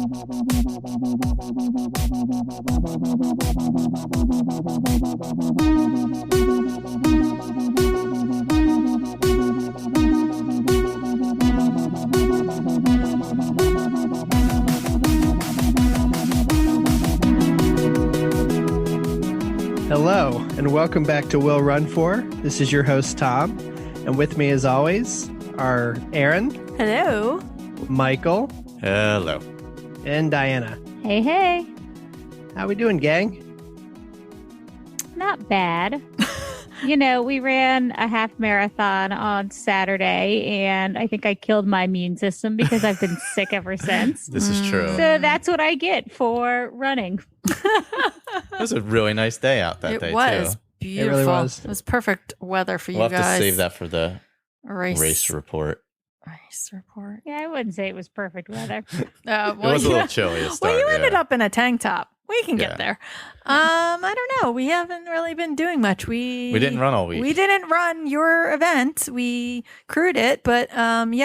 Hello, and welcome back to Will Run For. This is your host, Tom, and with me, as always, are Erin. Hello. Michael. Hello. And Diana. Hey, hey. How we doing, gang? Not bad. You know, we ran a half marathon on Saturday, and I think I killed my immune system because I've been sick ever since. This is true. So that's what I get for running. It was a really nice day out that day, It was too. beautiful. It really was. It was perfect weather for you We'll guys. have to save that for the race report. Race report. Yeah, I wouldn't say it was perfect weather. It was a little chilly to start. Well, you ended yeah. up in a tank top. We can Yeah. get there. I don't know. We haven't really been doing much. We didn't run all week. We didn't run your event. We crewed it, but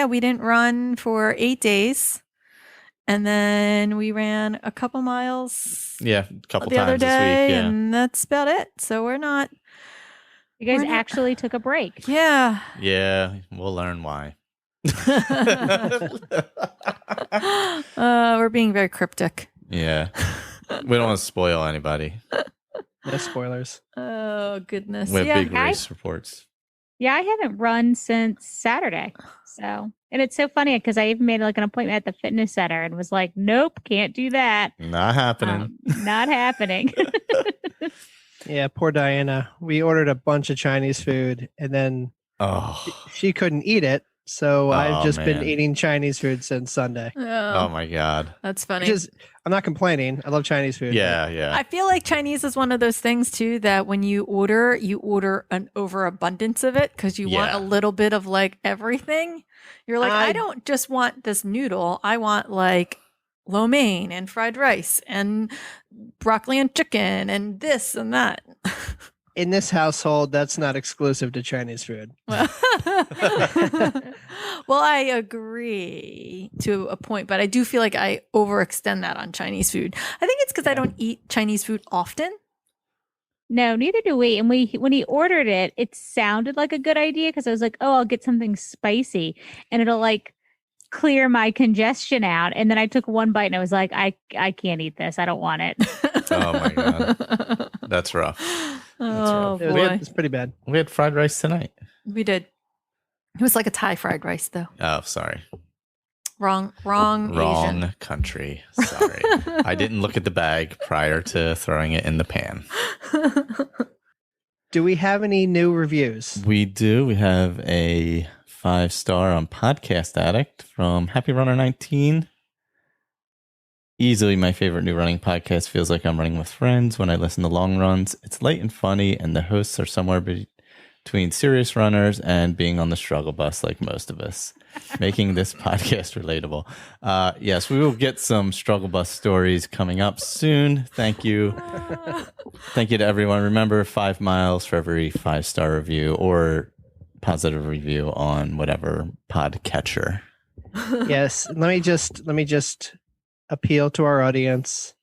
we didn't run for 8 days. And then we ran a couple miles Yeah, a couple the times other this day, week. Yeah. and that's about it. So we're not. You guys We're not- actually took a break. Yeah. Yeah, we'll learn why. We're being very cryptic. Yeah. We don't want to spoil anybody. No spoilers. Oh goodness. We have Yeah. big race reports. Yeah, I haven't run since Saturday. So, and it's so funny because I even made like an appointment at the fitness center and was like, nope, can't do that. Not happening. Not happening. Yeah, poor Diana. We ordered a bunch of Chinese food, and then Oh. she couldn't eat it, so I've just been man. eating Chinese food since Sunday. Oh my God. That's funny. Which is, I'm not complaining. I love Chinese food. Yeah, yeah. I feel like Chinese is one of those things too that when you order an overabundance of it because you want Yeah. a little bit of like everything. You're like, I I- don't just want this noodle. I want like lo mein and fried rice and broccoli and chicken and this and that. In this household, that's not exclusive to Chinese food. Well, I agree to a point, but I do feel like I overextend that on Chinese food. I think it's because I don't eat Chinese food often. No, neither do we. And when he ordered it, it sounded like a good idea because I was like, oh, I'll get something spicy and it'll like clear my congestion out. And then I took one bite and I was like, I can't eat this. I don't want it. Oh my God. That's rough. Oh rough. It boy, was pretty bad. We had fried rice tonight. we did. It was like a Thai fried rice, though. Oh, sorry. Wrong Wrong Asian. country. Sorry. I didn't look at the bag prior to throwing it in the pan. Do we have any new reviews? We do. We have a 5-star on Podcast Addict from Happy Runner 19. Easily my favorite new running podcast. Feels like I'm running with friends when I listen to long runs. It's light and funny, and the hosts are somewhere between serious runners and being on the struggle bus like most of us, making this podcast relatable. Yes, we will get some struggle bus stories coming up soon. Thank you. Thank you to everyone. Remember, 5 miles for every 5-star review or positive review on whatever podcatcher. Yes. Let me just appeal to our audience.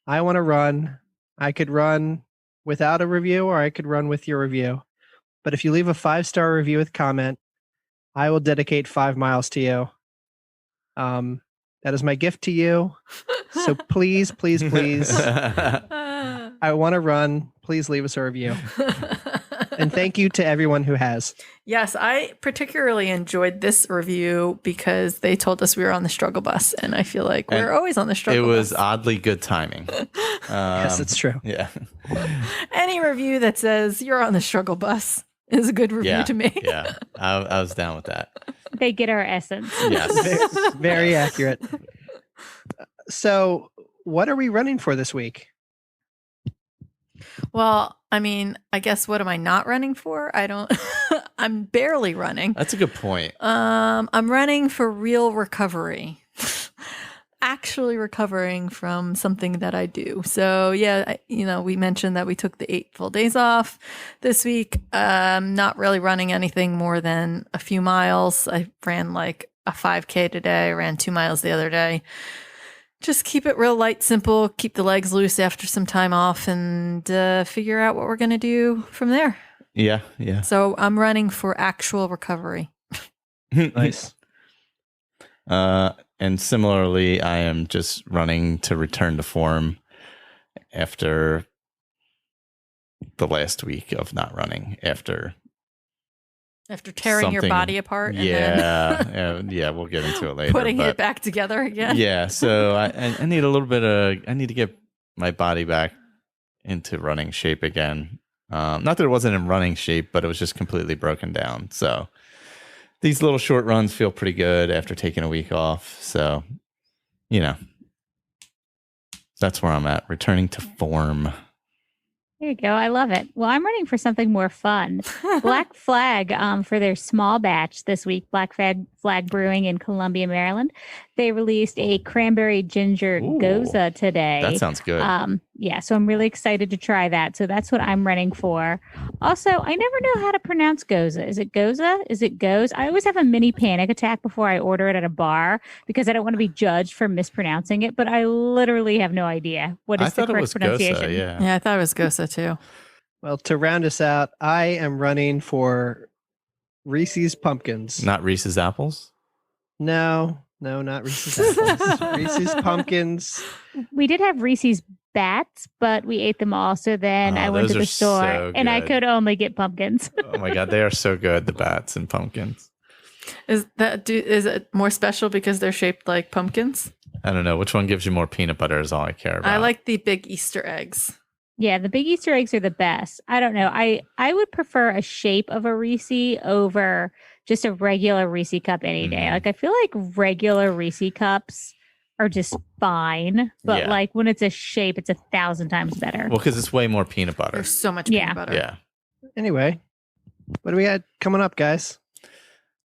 I want to run. I could run without a review or I could run with your review. But if you leave a 5-star review with comment, I will dedicate 5 miles to you. That is my gift to you. So please, please, please, I want to run. Please leave us a review. And thank you to everyone who has. Yes, I particularly enjoyed this review because they told us we were on the struggle bus, and I feel like we're always on the It struggle was bus. oddly good timing. Yes, it's true. Yeah. Any review that says you're on the struggle bus is a good review Yeah. to me. Yeah. I was down with that. They get our essence. Yes. Very accurate. So, what are we running for this week? Well, I mean, I guess what am I not running for? I don't. I'm barely running. That's a good point. I'm running for real recovery. Actually recovering from something that I do. So yeah, we mentioned that we took the 8 full days off this week. Not really running anything more than a few miles. I ran like a 5K today. I ran 2 miles the other day. Just keep it real light, simple, keep the legs loose after some time off, and figure out what we're going to do from there. Yeah. So I'm running for actual recovery. Nice. And similarly, I am just running to return to form after the last week of not running. After tearing your body apart. And yeah, we'll get into it later. Putting it back together again. Yeah, so I need a little bit I need to get my body back into running shape again. Not that it wasn't in running shape, but it was just completely broken down. So these little short runs feel pretty good after taking a week off. So, that's where I'm at, returning to form. There you go. I love it. Well, I'm running for something more fun. Black Flag for their small batch this week, Black Flag Brewing in Columbia, Maryland. They released a cranberry ginger goza today. That sounds good. Yeah, so I'm really excited to try that. So that's what I'm running for. Also, I never know how to pronounce goza. Is it goza? Is it goes? I always have a mini panic attack before I order it at a bar because I don't want to be judged for mispronouncing it, but I literally have no idea what is the correct pronunciation. Goza, yeah, I thought it was goza too. Well, to round us out, I am running for Reese's Pumpkins. Not Reese's Apples? No, not Reese's Apples. Reese's Pumpkins. We did have Reese's Bats, but we ate them all. So then I went to the store and I could only get pumpkins. Oh my God, they are so good, the bats and pumpkins. Is it more special because they're shaped like pumpkins? I don't know. Which one gives you more peanut butter is all I care about. I like the big Easter eggs. Yeah, the big Easter eggs are the best. I don't know. I would prefer a shape of a Reese over just a regular Reese cup any day. Like I feel like regular Reese cups are just fine, but like when it's a shape, it's 1,000 times better. Well, because it's way more peanut butter. There's so much peanut butter. Yeah. Anyway, what do we got coming up, guys?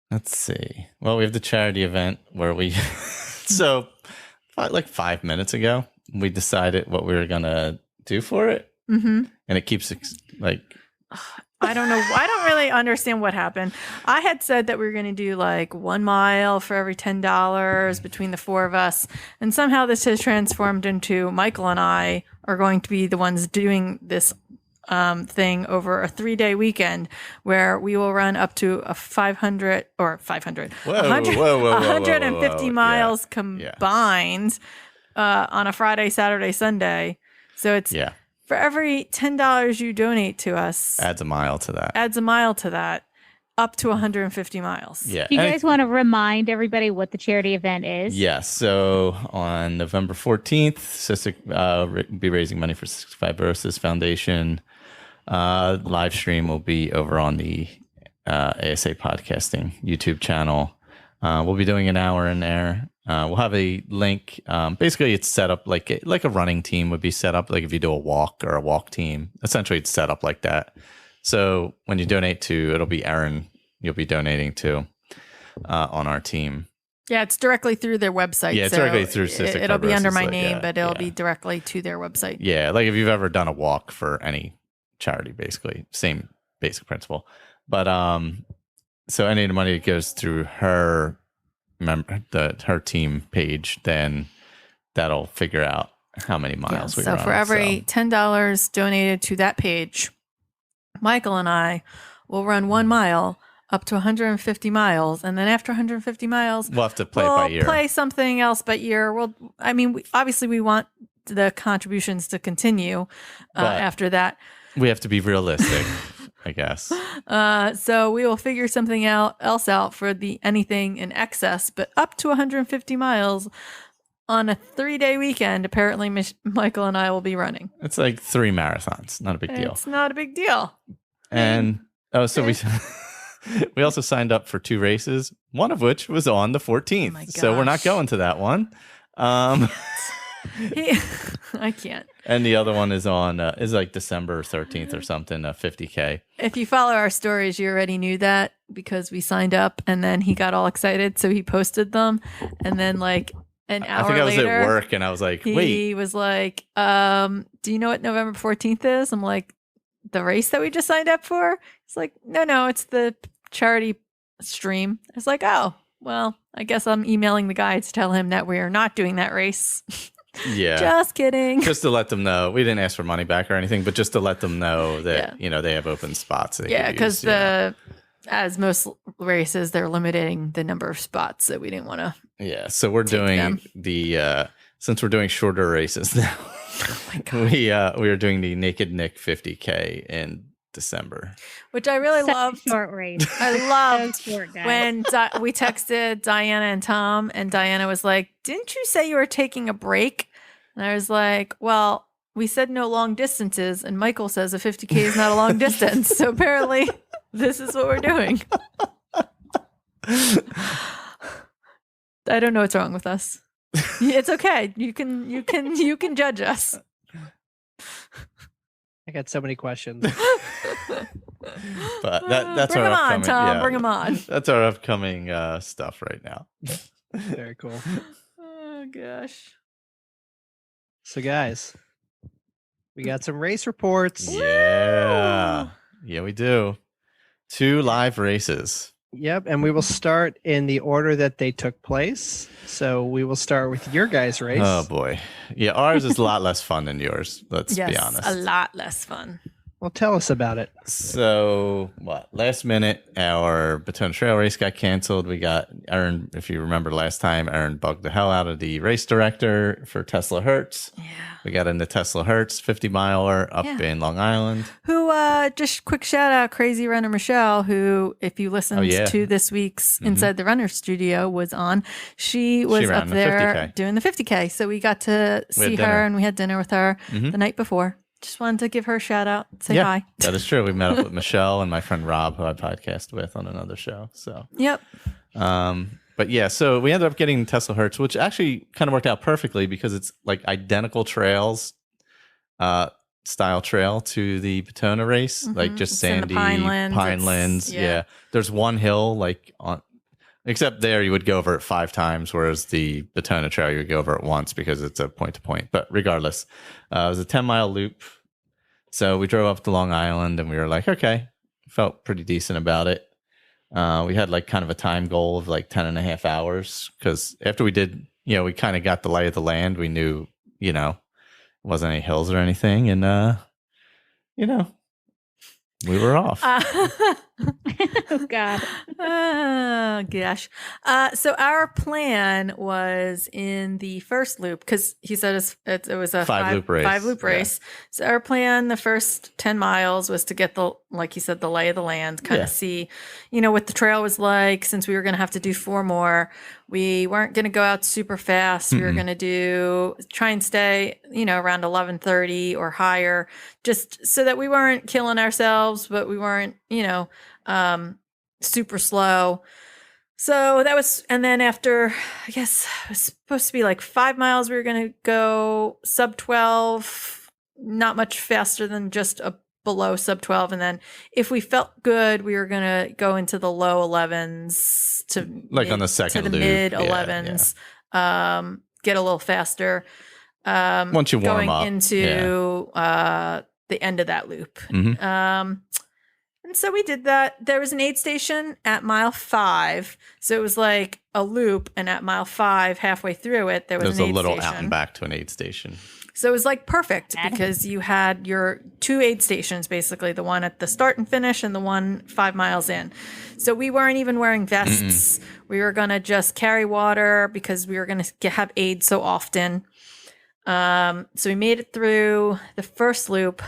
Let's see. Well, we have the charity event where we, so like 5 minutes ago, we decided what we were going to do for it. Mm-hmm. And it keeps like, I don't know. I don't really understand what happened. I had said that we were going to do like 1 mile for every $10 between the four of us. And somehow this has transformed into Michael and I are going to be the ones doing this thing over a 3-day weekend where we will run up to a 150 miles combined on a Friday, Saturday, Sunday. So it's for every $10 you donate to us, adds a mile to that, up to 150 miles. Yeah. Do you guys want to remind everybody what the charity event is? Yes. So on November 14th, be raising money for Cystic Fibrosis Foundation. Live stream will be over on the ASA Podcasting YouTube channel. We'll be doing an hour in there. We'll have a link. Basically, it's set up like a running team would be set up. Like if you do a walk or a walk team, essentially it's set up like that. So when you donate to, it'll be Erin you'll be donating to on our team. Yeah, it's directly through their website. Yeah, it's directly through Cystic Fibrosis. It'll be under my name, but it'll be directly to their website. Yeah, like if you've ever done a walk for any charity, basically same basic principle. But so any of the money that goes through her team page, then that'll figure out how many miles we run. So for every $10 donated to that page, Michael and I will run 1 mile up to 150 miles, and then after 150 miles, we'll have to play it by ear. Play something else by ear. Obviously we want the contributions to continue after that. We have to be realistic, I guess. So we will figure something else out for anything in excess, but up to 150 miles on a 3-day weekend. Apparently, Michael and I will be running. It's like 3 marathons. Not a big deal. It's not a big deal. And we also signed up for 2 races, one of which was on the 14th. So we're not going to that one. I can't. And the other one is on is like December 13th or something, 50K. If you follow our stories, you already knew that because we signed up and then he got all excited. So he posted them. And then like an hour later, I think I was at work and I was like, wait. He was like, do you know what November 14th is? I'm like, the race that we just signed up for? It's like, no, it's the charity stream. I was like, oh, well, I guess I'm emailing the guy to tell him that we are not doing that race. Yeah. Just kidding. Just to let them know. We didn't ask for money back or anything, but just to let them know that, they have open spots. Because as most races, they're limiting the number of spots, so we didn't want to. Yeah. So we're doing since we're doing shorter races now, we are doing the Naked Nick 50K in December. Which I really loved. Short race. I loved So short, guys. when we texted Diana and Tom, and Diana was like, "Didn't you say you were taking a break?" And I was like, "Well, we said no long distances, and Michael says a 50K is not a long distance. So apparently, this is what we're doing." I don't know what's wrong with us. It's okay. You can judge us. I got so many questions. But that's bring our them on, upcoming, Tom. Bring them on. That's our upcoming stuff right now. Very cool. Oh gosh. So, guys, we got some race reports. Yeah, we do. 2 live races. Yep, and we will start in the order that they took place. So we will start with your guys' race. Oh boy, yeah, ours is a lot less fun than yours. Let's be honest. A lot less fun. Well, tell us about it. So, last minute, our Baton Trail race got canceled. We got Erin, if you remember last time, Erin bugged the hell out of the race director for Tesla Hertz. Yeah. We got into Tesla Hertz 50-miler up in Long Island. Who, just quick shout out, Crazy Runner Michelle, who, if you listened to this week's Inside the Runner Studio, was on. She was up there doing the 50K. So we got to see her and we had dinner with her the night before. Just wanted to give her a shout out, say hi. That is true. We met up with Michelle and my friend Rob, who I podcast with on another show. So, yep. But yeah, so we ended up getting Tesla Hertz, which actually kind of worked out perfectly because it's like identical trails, style trail to the Batona race, like just it's sandy pinelands. Yeah. There's one hill except there you would go over it 5 times, whereas the Batona trail you would go over it once because it's a point to point. But regardless, it was a 10-mile loop. So we drove up to Long Island and we were like, okay, felt pretty decent about it. We had like kind of a time goal of like 10 and a half hours because after we did, we kind of got the lay of the land. We knew, it wasn't any hills or anything. And, we were off. Oh, God. Oh, gosh. So our plan was in the first loop because he said it was a 5-loop race. 5-loop race. So our plan, the first 10 miles, was to get like you said, the lay of the land, kind of see, what the trail was like. Since we were going to have to do 4 more, we weren't going to go out super fast. We were going to try and stay, around 11:30 or higher, just so that we weren't killing ourselves, but we weren't, super slow. So that was, and then after, I guess it was supposed to be like 5 miles, we were going to go sub 12, not much faster than just below sub 12. And then if we felt good, we were going to go into the low 11s to on the second to the loop. mid 11s, get a little faster. Once you warm going up into the end of that loop. And so we did that. There was an aid station at mile 5. So it was like a loop. And at mile 5, halfway through it, there was an aid a little station. out and back to an aid station. So it was like perfect because you had your 2 aid stations, basically the one at the start and finish and the one 5 miles in. So we weren't even wearing vests. We were going to just carry water because we were going to have aid so often. So we made it through the first loop.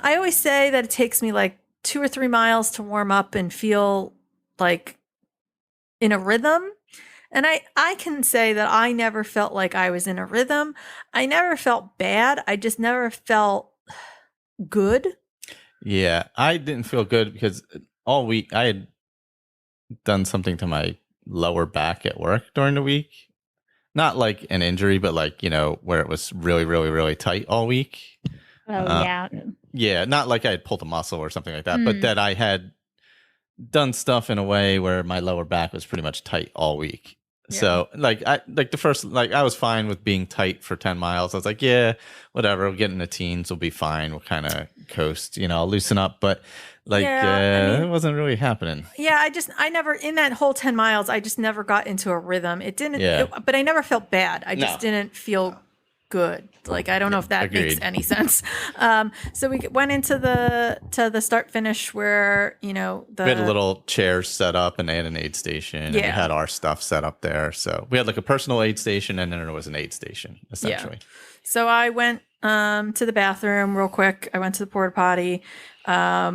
I always say that it takes me like 2 or 3 miles to warm up and feel like in a rhythm. And I can say that I never felt like I was in a rhythm. I never felt bad. I just never felt good. Yeah, I didn't feel good because all week I had done something to my lower back at work during the week. Not like an injury, but like, where it was really, really, really tight all week. Oh, yeah. Yeah, not like I had pulled a muscle or something like that, but that I had done stuff in a way where my lower back was pretty much tight all week. So I was fine with being tight for 10 miles. I was like, yeah, whatever. We'll get in the teens. We'll be fine. We'll kind of coast, I'll loosen up. But it wasn't really happening. Yeah. I never, in that whole 10 miles, I just never got into a rhythm. It didn't, but I never felt bad. I just didn't feel good. Like, I don't know if that makes any sense. So we went into the start finish where, we had a little chairs set up and they had an aid station and we had our stuff set up there. So we had like a personal aid station and then there was an aid station essentially. Yeah. So I went to the bathroom real quick. I went to the porta potty.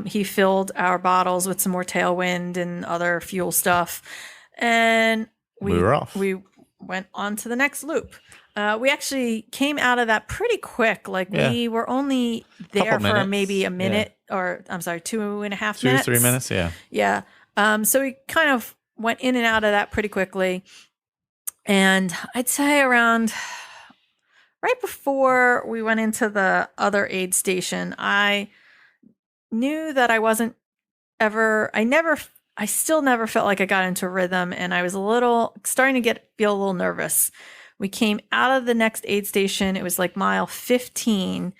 He filled our bottles with some more Tailwind and other fuel stuff. And we were off. We went on to the next loop. We actually came out of that pretty quick. Like we were only there for maybe a minute or 2.5 minutes. 2 to 3 minutes. Yeah. Yeah. So we kind of went in and out of that pretty quickly. And I'd say around right before we went into the other aid station, I knew that I wasn't ever, I still never felt like I got into a rhythm, and I was starting to feel a little nervous. We came out of the next aid station. It was like mile 15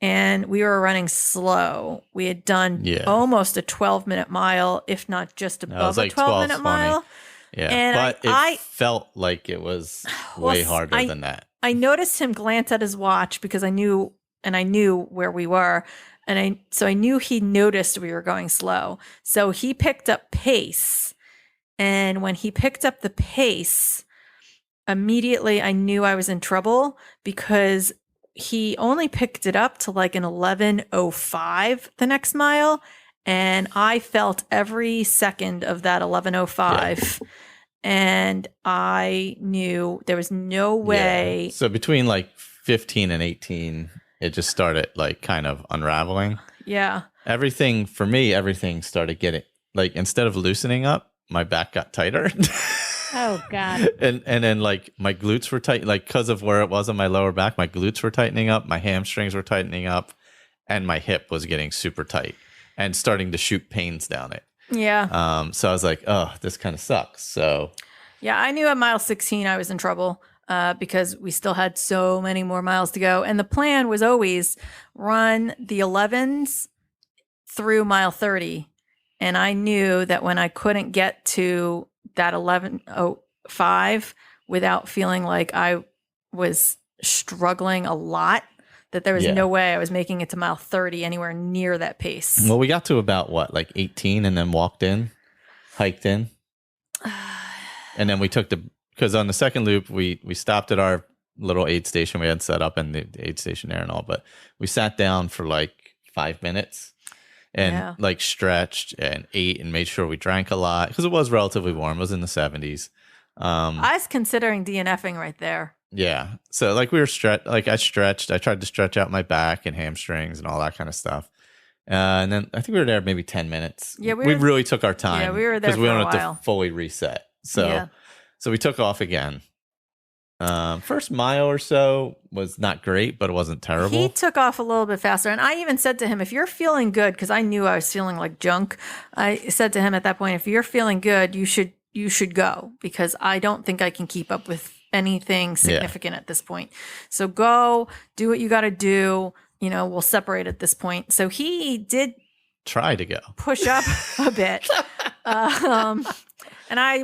and we were running slow. We had done almost a 12-minute mile, if not just above a 12-minute mile. Yeah. And but it felt like it was way harder than that. I noticed him glance at his watch because I knew where we were. And so I knew he noticed we were going slow. So he picked up pace. And when he picked up the pace, immediately I knew I was in trouble because he only picked it up to like an 11:05 the next mile. And I felt every second of that 11:05. Yeah. And I knew there was no way. Yeah. So between like 15 and 18, it just started like kind of unraveling. Yeah. Everything started getting like, instead of loosening up, my back got tighter. Oh God. And then like my glutes were tight, like because of where it was on my lower back, my glutes were tightening up, my hamstrings were tightening up, and my hip was getting super tight and starting to shoot pains down it. Yeah. So I was like, oh, this kind of sucks. So yeah, I knew at mile 16 I was in trouble because we still had so many more miles to go. And the plan was always run the 11s through mile 30. And I knew that when I couldn't get to that 11:05 without feeling like I was struggling a lot, that there was no way I was making it to mile 30 anywhere near that pace. Well, we got to about like 18 and then hiked in. And then we took because on the second loop, we stopped at our little aid station we had set up in the aid station there and all, but we sat down for like 5 minutes and like stretched and ate and made sure we drank a lot because it was relatively warm. It was in the 70s. I was considering DNFing right there. Yeah. So like I stretched. I tried to stretch out my back and hamstrings and all that kind of stuff. And then I think we were there maybe 10 minutes. Yeah, we really took our time. Yeah, we were there for a while. Because we wanted to fully reset. So we took off again. First mile or so was not great, but it wasn't terrible. He took off a little bit faster. And I even said to him, if you're feeling good, because I knew I was feeling like junk, I said to him at that point, if you're feeling good, you should go, because I don't think I can keep up with anything significant at this point. So go, do what you got to do. We'll separate at this point. So he did try to go push up a bit. And I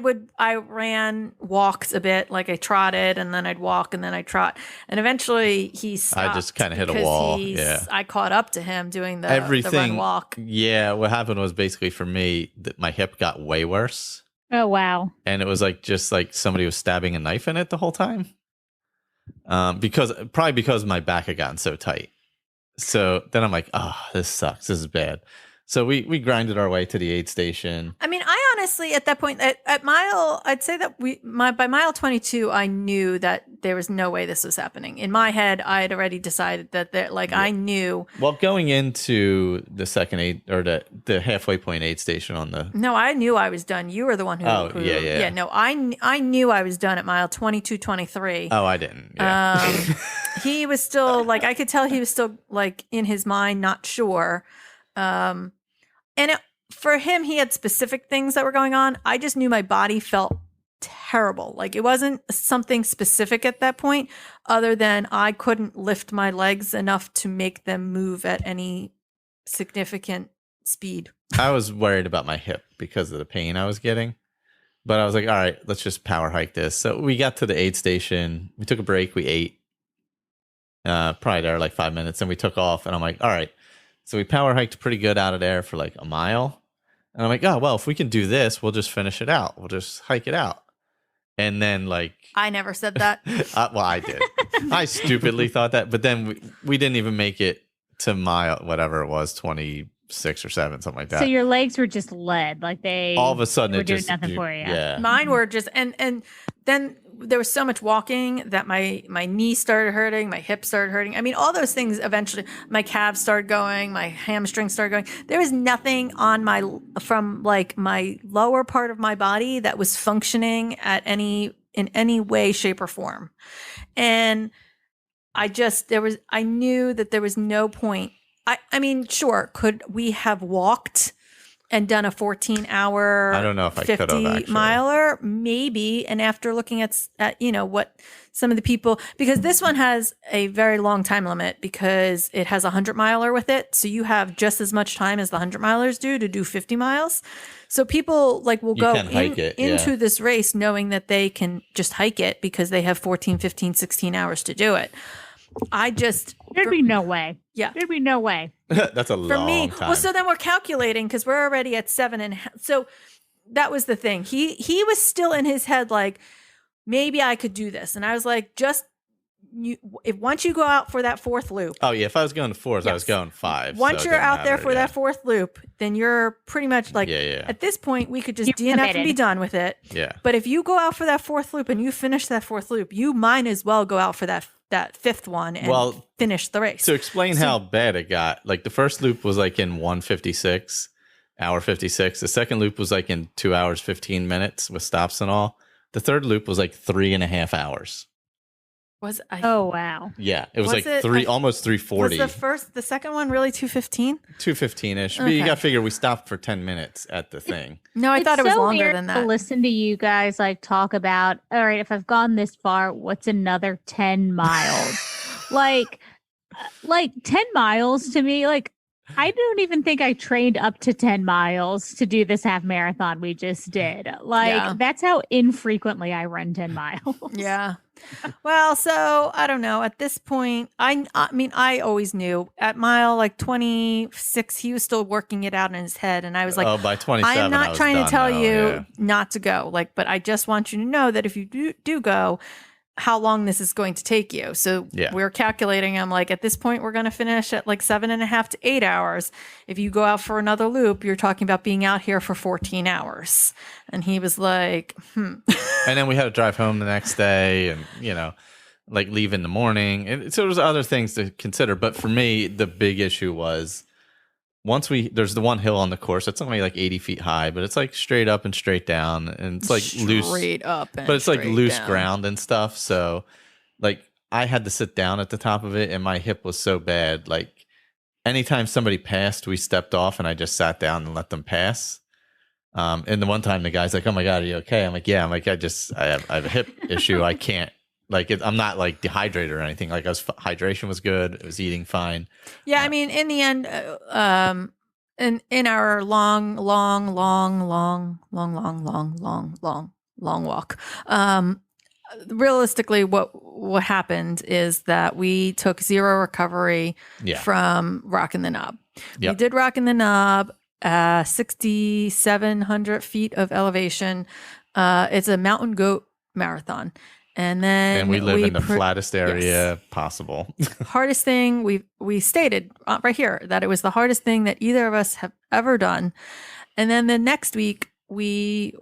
walked a bit, like I trotted and then I'd walk and then I'd trot. And eventually he stopped. I just kind of hit a wall. I caught up to him doing the run walk. Yeah. What happened was basically for me that my hip got way worse. Oh, wow. And it was like, just like somebody was stabbing a knife in it the whole time. Because my back had gotten so tight. So then I'm like, oh, this sucks. This is bad. So we grinded our way to the aid station. I mean, I honestly, at that point, at mile, I'd say that by mile 22, I knew that there was no way this was happening. In my head, I had already decided that I knew. Well, going into the second aid or the halfway point aid station on the. No, I knew I was done. You were the one who. Oh, yeah. No, I knew I was done at mile 22, 23. Oh, I didn't. Yeah. He was still like, I could tell he was still like in his mind, not sure. And for him, he had specific things that were going on. I just knew my body felt terrible. Like it wasn't something specific at that point other than I couldn't lift my legs enough to make them move at any significant speed. I was worried about my hip because of the pain I was getting. But I was like, all right, let's just power hike this. So we got to the aid station. We took a break. We ate. Probably there like 5 minutes. And we took off. And I'm like, all right. So we power hiked pretty good out of there for like a mile. And I'm like, oh, well, if we can do this, we'll just finish it out. We'll just hike it out. And then like... I never said that. Well, I did. I stupidly thought that. But then we didn't even make it to mile, whatever it was, 26 or 7, something like that. So your legs were just lead, like they all of a sudden were it doing just nothing for you. Yeah. Mine were just and then there was so much walking that my knee started hurting, my hips started hurting. I mean, all those things eventually, my calves started going, my hamstrings started going. There was nothing from like my lower part of my body that was functioning in any way, shape, or form. And I knew that there was no point. I mean, sure, could we have walked and done a 14-hour, I don't know if I could have, 50-miler? Maybe. And after looking at what some of the people, because this one has a very long time limit because it has a 100-miler with it. So you have just as much time as the 100-milers do to do 50 miles. So people will go into this race knowing that they can just hike it because they have 14, 15, 16 hours to do it. There'd be no way. Yeah. There'd be no way. That's a long time. Well, so then we're calculating because we're already at 7.5. So that was the thing. He was still in his head like, maybe I could do this. And I was like, once you go out for that fourth loop. Oh, yeah. If I was going to 4s, I was Yes. going 5. Once you're out there for that fourth loop, then you're pretty much like, Yeah. at this point, we could just You're DNF and be committed. done with it. Yeah. But if you go out for that fourth loop and you finish that fourth loop, you might as well go out for that fifth one and finish the race. To explain how bad it got, like the first loop was like in 1:56, hour 56. The second loop was like in 2 hours, 15 minutes with stops and all. The third loop was like 3.5 hours. Oh, wow. Yeah. It was Was like it- almost 3:40. Was the second one really 2:15? 2:15-ish. But you Okay. got to figure we stopped for 10 minutes at the thing. No, I thought it was so longer weird than to that. listen to you guys talk about, all right, if I've gone this far, what's another 10 miles? like 10 miles to me, I don't even think I trained up to 10 miles to do this half marathon we just did. Yeah. That's how infrequently I run 10 miles. Yeah. Well, so I don't know. At this point, I mean, I always knew at mile 26, he was still working it out in his head, and I was like, oh, by 27, I am I not was trying to done, tell though, you yeah. not to go. But I just want you to know that if you do go, how long this is going to take you. So Yeah. we're calculating. I'm like, at this point, we're going to finish at 7.5 to 8 hours. If you go out for another loop, you're talking about being out here for 14 hours. And he was like, And then we had to drive home the next day and, leave in the morning. And so there's other things to consider. But for me, the big issue was there's the one hill on the course. It's only 80 feet high, but it's straight up and straight down. And it's loose. straight up. And But it's straight loose down. ground and stuff. So I had to sit down at the top of it and my hip was so bad. Anytime somebody passed, we stepped off and I just sat down and let them pass. And the one time the guy's like, "Oh my God, are you okay?" I'm like, "Yeah." I'm like, I have a hip issue. I can't I'm not dehydrated or anything. Hydration was good. It was eating fine. Yeah, I mean, in the end, in our long walk, realistically, what happened is that we took zero recovery from rocking the knob. Yep. We did rocking the knob, 6,700 feet of elevation. It's a mountain goat marathon. And then we live in the flattest area possible. hardest thing we stated right here that it was the hardest thing that either of us have ever done. And then the next week we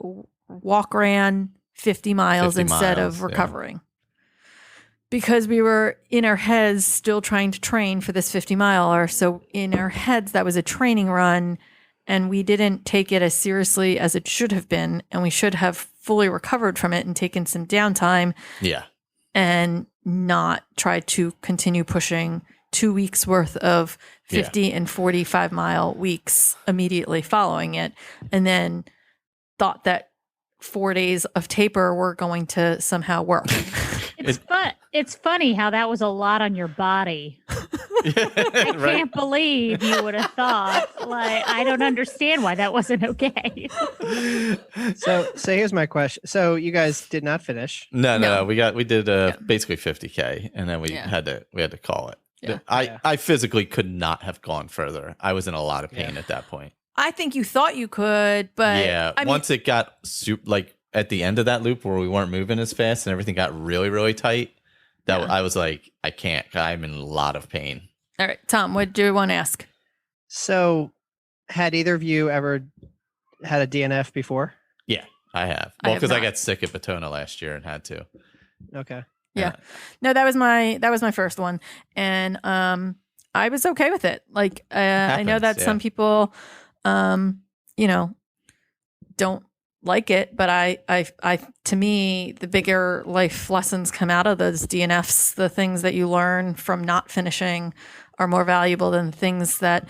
ran 50 miles 50 instead miles, of recovering. Because we were in our heads still trying to train for this 50-miler. So in our heads that was a training run and we didn't take it as seriously as it should have been, and we should have fully recovered from it and taken some downtime. Yeah. And not try to continue pushing 2 weeks worth of 50 and 45 mile weeks immediately following it. And then thought that 4 days of taper were going to somehow work. It's funny how that was a lot on your body. I can't believe you would have thought, like, I don't understand why that wasn't okay. So here's my question. So you guys did not finish. No. We did basically 50K, and then we had to call it. Yeah. I physically could not have gone further. I was in a lot of pain at that point. I think you thought you could, but once it got like at the end of that loop where we weren't moving as fast and everything got really, really tight, I was like, I can't. I'm in a lot of pain. All right, Tom, what do you want to ask? So, had either of you ever had a DNF before? Yeah, I have. I Well, have because I not. got sick at Batona last year and had to. Okay. Yeah. No, that was my first one, and I was okay with it. Like I know that some people don't like it, but I to me, the bigger life lessons come out of those DNFs. The things that you learn from not finishing are more valuable than the things that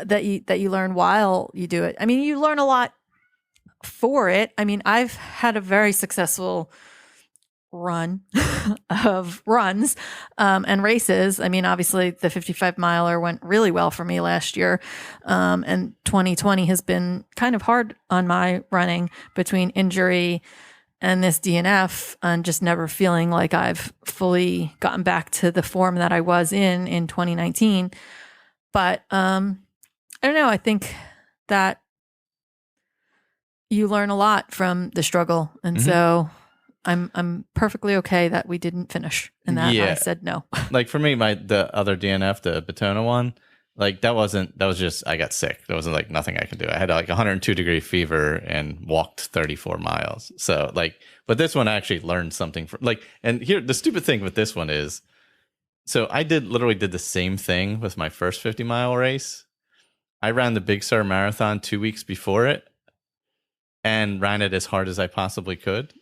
that you learn while you do it. I mean, you learn a lot for it. I mean, I've had a very successful run of runs and races. I mean, obviously the 55 miler went really well for me last year. And 2020 has been kind of hard on my running between injury and this DNF and just never feeling like I've fully gotten back to the form that I was in 2019. But I don't know. I think that you learn a lot from the struggle. And so I'm perfectly okay that we didn't finish and that I said no. Like for me, the other DNF, the Batona one, like that was just, I got sick. There wasn't like nothing I could do. I had like 102-degree fever and walked 34 miles. So like, but this one I actually learned something from and here, the stupid thing with this one is, so I literally did the same thing with my first 50-mile race. I ran the Big Sur Marathon 2 weeks before it and ran it as hard as I possibly could.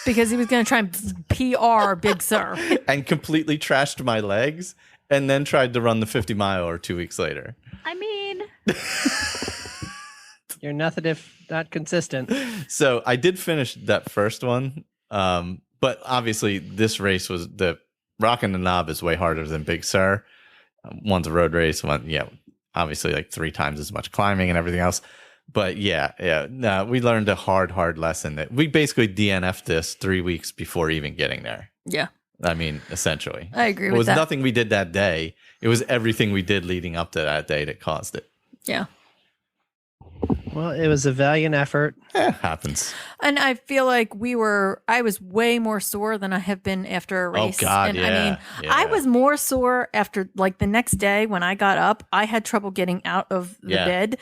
Because he was going to try and PR Big Sur. And completely trashed my legs and then tried to run the 50-mile 2 weeks later. I mean, you're nothing if not consistent. So I did finish that first one. But obviously this race was the Rockin' the Knob is way harder than Big Sur. One's a road race. Obviously like 3 times as much climbing and everything else. But no, we learned a hard lesson that we basically DNF'd this 3 weeks before even getting there. Yeah. I mean, essentially. I agree with that. It was that. nothing we did that day. It was everything we did leading up to that day that caused it. Yeah. Well, it was a valiant effort. Happens. And I feel like I was way more sore than I have been after a race. Oh, God, and yeah. I mean, Yeah. I was more sore after like the next day when I got up, I had trouble getting out of the bed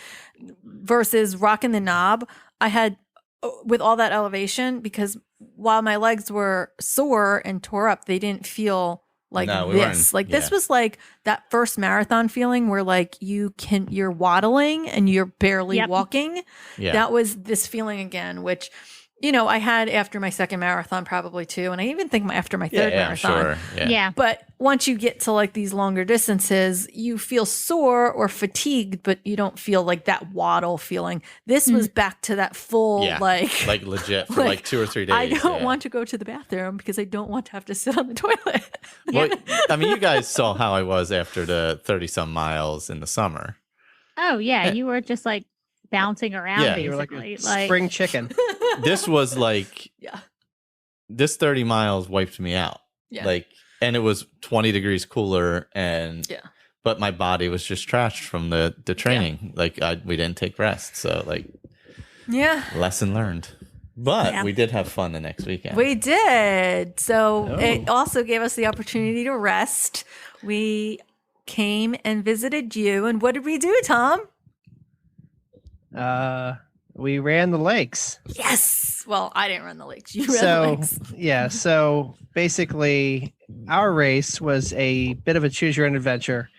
versus Rockin' the Knob. I had with all that elevation because while my legs were sore and tore up, they didn't feel like this. Like this was like that first marathon feeling where like you're waddling and you're barely walking. Yeah. That was this feeling again, which I had after my second marathon probably too. And I even think after my third marathon. Sure. yeah. But once you get to like these longer distances, you feel sore or fatigued, but you don't feel like that waddle feeling. This was back to that full like legit for like 2 or 3 days. I don't want to go to the bathroom because I don't want to have to sit on the toilet. Well, I mean, you guys saw how I was after the 30-some miles in the summer. Oh yeah, you were just like bouncing around Yeah. You were basically. like a spring chicken. This was like, this 30 miles wiped me out. Yeah. And it was 20 degrees cooler but my body was just trashed from the training. We didn't take rest. So lesson learned. But we did have fun the next weekend. We did. So it also gave us the opportunity to rest. We came and visited you. And what did we do, Tom? We ran the lakes. Yes. Well, I didn't run the lakes. You ran the lakes. So basically our race was a bit of a choose your own adventure.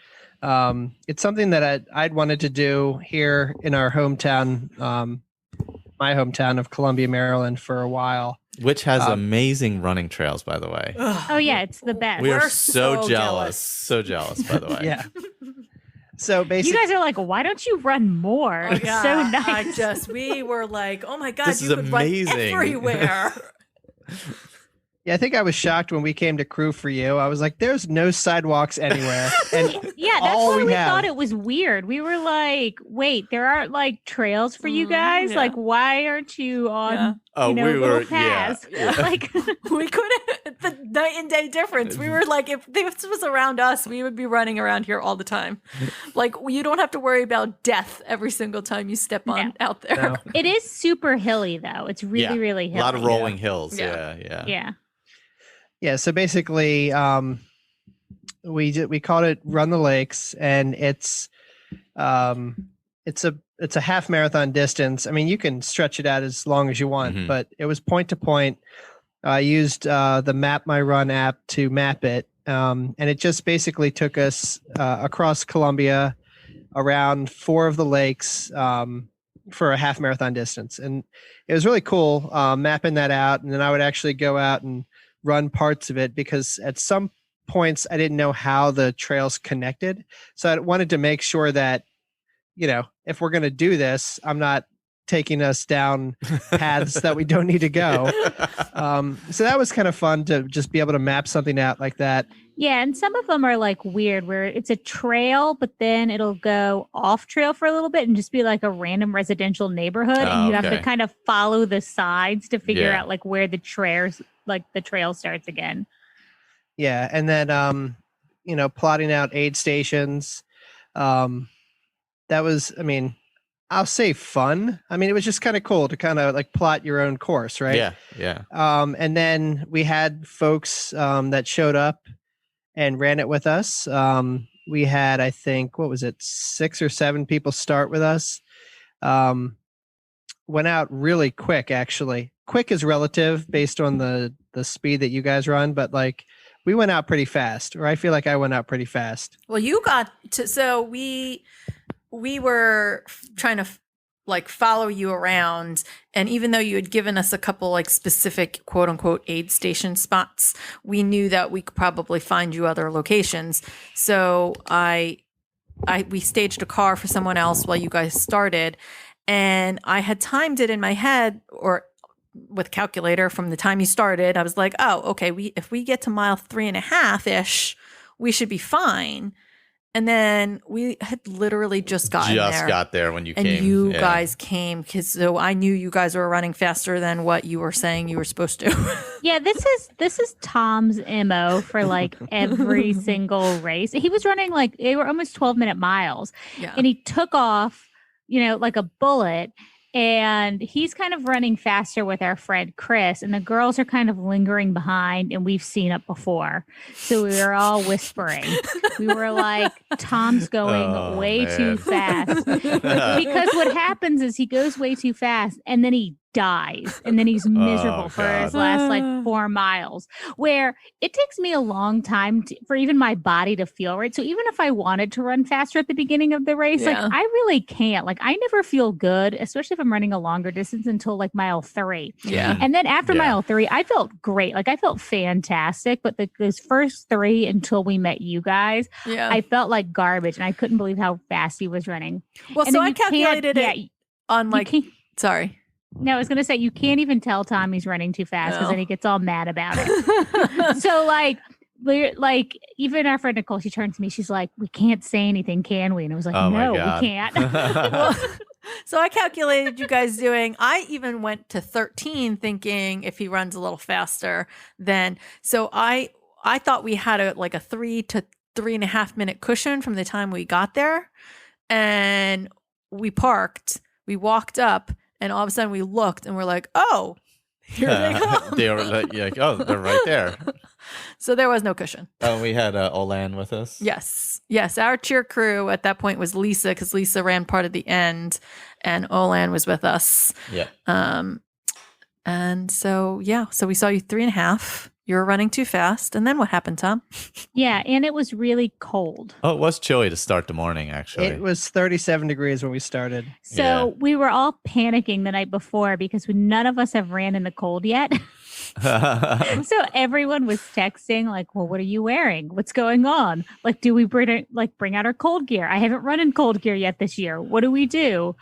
It's something that I'd wanted to do here in our hometown, my hometown of Columbia, Maryland for a while. Which has amazing running trails, by the way. Oh yeah, it's the best. We are We're so so jealous. So jealous, by the way. Yeah. So You basically, guys are like, why don't you run more? Oh, It's yeah. so nice. We were like, oh my God, This you is could amazing. run everywhere. yeah, I think I was shocked when we came to Crew for You. I was like, "There's no sidewalks anywhere," and Yeah, that's all why we have. thought it was weird. We were like, wait, there aren't like trails for you guys? Yeah. Like, why aren't you on, Yeah. Oh, you know, we little were, paths? yeah. Like, We couldn't, the night and day difference. We were like, if this was around us, we would be running around here all the time. Like, you don't have to worry about death every single time you step on out there. No. it is super hilly, though. It's really, Yeah. really A hilly. lot of rolling hills. Yeah. Yeah. Yeah. Yeah, so basically, we called it Run the Lakes, and it's a half marathon distance. I mean, you can stretch it out as long as you want, Mhm. but it was point to point. I used the Map My Run app to map it, and it just basically took us across Columbia, around 4 of the lakes, for a half marathon distance, and it was really cool mapping that out. And then I would actually go out and run parts of it, because at some points I didn't know how the trails connected. So I wanted to make sure that, if we're going to do this, I'm not taking us down paths that we don't need to go. So that was kind of fun to just be able to map something out like that. Yeah, and some of them are like weird where it's a trail, but then it'll go off trail for a little bit and just be like a random residential neighborhood. And you have to okay. kind of follow the sides to figure Yeah. out like where the trail starts again. Yeah. And then, plotting out aid stations. That was, I mean, I'll say fun. I mean, it was just kind of cool to kind of like plot your own course, right? Yeah. And then we had folks that showed up and ran it with us. We had, I think, 6 or 7 people start with us. Went out really quick, actually. Quick is relative based on the speed that you guys run, but like we went out pretty fast, or I feel like I went out pretty fast. Well, you got to, so we were trying to like follow you around, and even though you had given us a couple like specific quote unquote aid station spots, we knew that we could probably find you other locations. So we staged a car for someone else while you guys started, and I had timed it in my head, or with calculator, from the time you started. I was like, oh, okay, if we get to mile 3.5 ish, we should be fine. And then we had literally just gotten there. Got there when you and came. And you guys came, so I knew you guys were running faster than what you were saying you were supposed to. Yeah, this is Tom's MO for like every single race. He was running like, they were almost 12-minute miles. Yeah. And he took off, like a bullet. And he's kind of running faster with our friend Chris, and the girls are kind of lingering behind, and we've seen it before. So we were all whispering. We were like, Tom's going way too fast. Because what happens is he goes way too fast, and then he dies, and then he's miserable for his last like 4 miles, where it takes me a long time for even my body to feel right. So even if I wanted to run faster at the beginning of the race, like I really can't. Like I never feel good, especially if I'm running a longer distance, until like mile 3. Yeah. And then after mile 3, I felt great. Like I felt fantastic. But those first 3 until we met you guys, I felt like garbage, and I couldn't believe how fast he was running. Well, and so I calculated it on like, sorry. No, I was going to say, you can't even tell Tommy's running too fast, because then he gets all mad about it. So we're like, even our friend Nicole, she turned to me, she's like, we can't say anything, can we? And I was like, no, we can't. Well, so I calculated you guys doing, I even went to 13 thinking if he runs a little faster, then, so I thought we had a 3 to 3.5 minute cushion from the time we got there, and we parked, we walked up, and all of a sudden we looked and we're like, oh, here they come. They were like, they're right there. So there was no cushion. Oh, we had Olan with us. Yes. Our cheer crew at that point was Lisa, because Lisa ran part of the end, and Olan was with us. Yeah. And so we saw you 3.5. You were running too fast. And then what happened, Tom? Yeah, and it was really cold. Oh, it was chilly to start the morning, actually. It was 37 degrees when we started. So we were all panicking the night before, because none of us have ran in the cold yet. So everyone was texting like, well, what are you wearing? What's going on? Like, do we bring out our cold gear? I haven't run in cold gear yet this year. What do we do?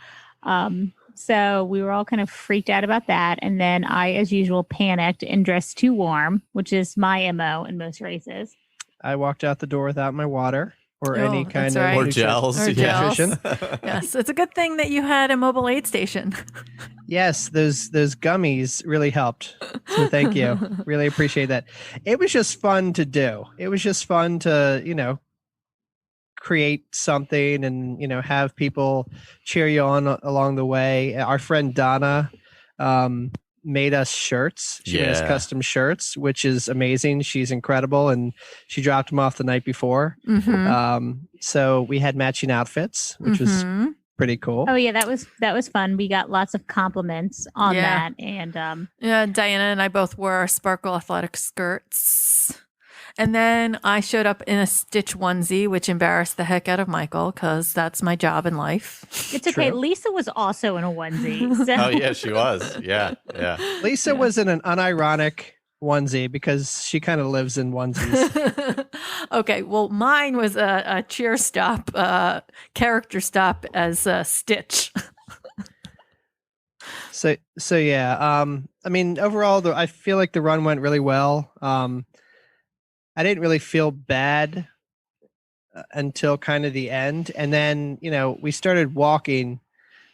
So we were all kind of freaked out about that. And then I, as usual, panicked and dressed too warm, which is my MO in most races. I walked out the door without my water or any kind of Or gels. Or nutrition. Yes, it's a good thing that you had a mobile aid station. Yes, those gummies really helped. So thank you. Really appreciate that. It was just fun to do. It was just fun to, create something and, have people cheer you on along the way. Our friend Donna made us shirts. She made us custom shirts, which is amazing. She's incredible. And she dropped them off the night before. So we had matching outfits, which was pretty cool. Oh yeah, that was fun. We got lots of compliments on that, and Diana and I both wore our sparkle athletic skirts, and then I showed up in a Stitch onesie, which embarrassed the heck out of Michael because that's my job in life. It's okay. True. Lisa was also in a onesie. So. Oh yeah, she was. Yeah. Lisa was in an unironic onesie because she kind of lives in onesies. Okay, well, mine was a cheer stop, character stop as Stitch. So yeah. I mean, overall, I feel like the run went really well. I didn't really feel bad until kind of the end, and then we started walking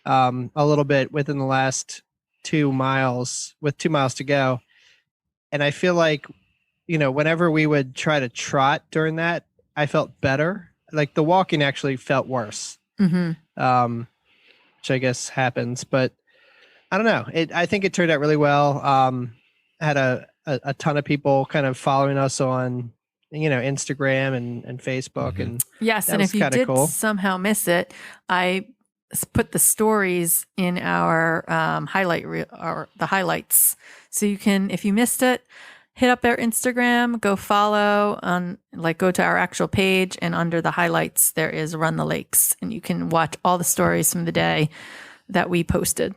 a little bit within the last 2 miles, with 2 miles to go, and I feel like whenever we would try to trot during that, I felt better. Like the walking actually felt worse, which I guess happens, but I don't know. I think it turned out really well. I had a ton of people kind of following us on Instagram and Facebook, and yes, and if you did somehow miss it, I put the stories in our the highlights, so you can, if you missed it, hit up their Instagram, go follow go to our actual page, and under the highlights there is Run the Lakes, and you can watch all the stories from the day that we posted.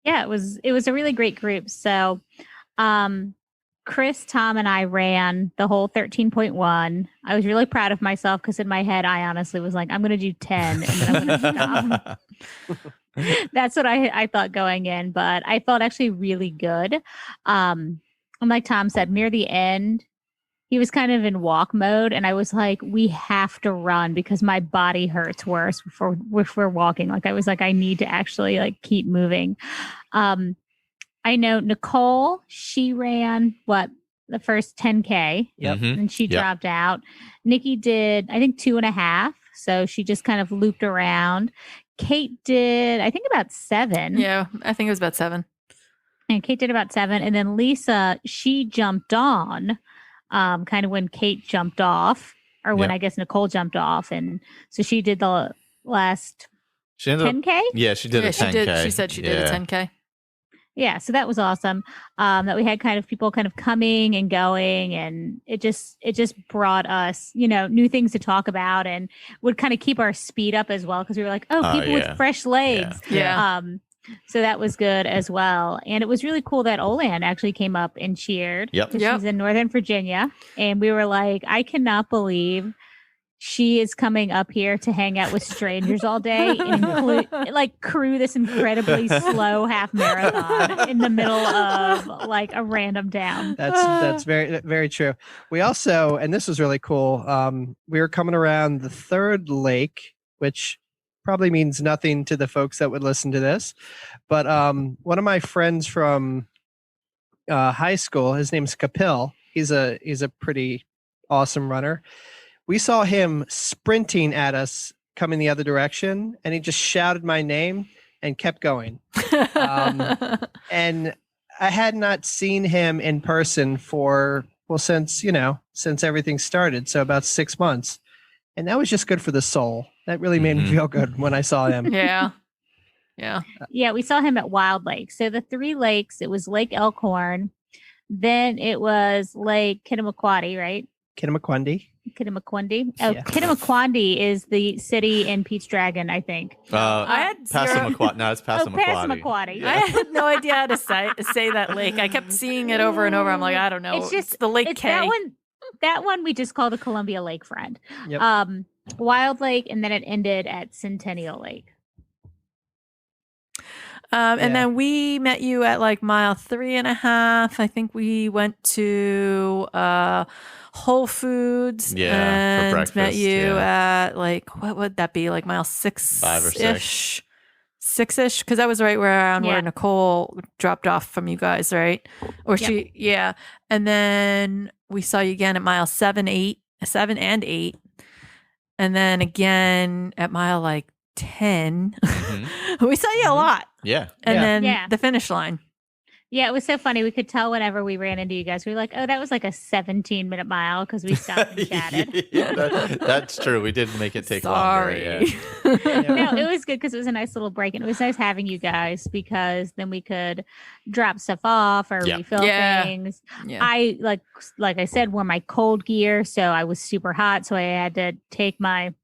Yeah, it was a really great group. So Chris, Tom, and I ran the whole 13.1. I was really proud of myself because in my head, I honestly was like, I'm going to do 10 and then I'm going to stop. That's what I thought going in, but I felt actually really good. And like Tom said, near the end, he was kind of in walk mode, and I was like, we have to run because my body hurts worse if we're walking. Like I was like, I need to actually keep moving. I know Nicole, she ran the first 10K. Yep. And she dropped out. Nikki did, I think 2.5. So she just kind of looped around. Kate did, I think about 7. Yeah, I think it was about 7. And Kate did about 7. And then Lisa, she jumped on kind of when Kate jumped off, or when I guess Nicole jumped off. And so she did the last 10K? She did a 10K. She said she did a 10K. Yeah, so that was awesome. That we had kind of people kind of coming and going, and it just brought us, new things to talk about, and would kind of keep our speed up as well because we were like, people with fresh legs. Yeah. So that was good as well, and it was really cool that Olan actually came up and cheered. Yep. She's in Northern Virginia, and we were like, I cannot believe she is coming up here to hang out with strangers all day and crew this incredibly slow half marathon in the middle of a random town. That's very, very true. We also, and this was really cool, we were coming around the third lake, which probably means nothing to the folks that would listen to this. But one of my friends from high school, his name's Kapil. He's a pretty awesome runner. We saw him sprinting at us coming the other direction, and he just shouted my name and kept going. And I had not seen him in person since everything started. So about 6 months. And that was just good for the soul. That really made me feel good when I saw him. Yeah. Yeah, we saw him at Wild Lake. So the 3 lakes, it was Lake Elkhorn. Then it was Lake Kittamaquoddy, right? Kinnamaqundi. Kinnamaqundi. Oh, Yeah. Kinnamaqundi is the city in Pete's Dragon, I think. I had Passamaquoddy. No, it's Passamaquoddy. Passamaquoddy. I had no idea how to say that lake. I kept seeing it over and over. I'm like, I don't know. It's just the Lake it's K. that one we just call the Columbia Lakefront. Yep. Wild Lake, and then it ended at Centennial Lake. And then we met you at like mile 3.5. I think we went to Whole Foods. For and breakfast. Met you at like, what would that be? Like mile 6, 5 or 6. 6-ish, because that was right around where Nicole dropped off from you guys, right? Or and then we saw you again at mile 7 and 8, and then again at mile like 10. We saw you a lot. Yeah. And then the finish line. Yeah, it was so funny. We could tell whenever we ran into you guys. We were like, oh, that was like a 17-minute mile because we stopped and chatted. That's true. We didn't make it take longer. Yeah. No, it was good because it was a nice little break. And it was nice having you guys because then we could drop stuff off or refill things. Yeah. I, like I said, wore my cold gear. So I was super hot. So I had to take my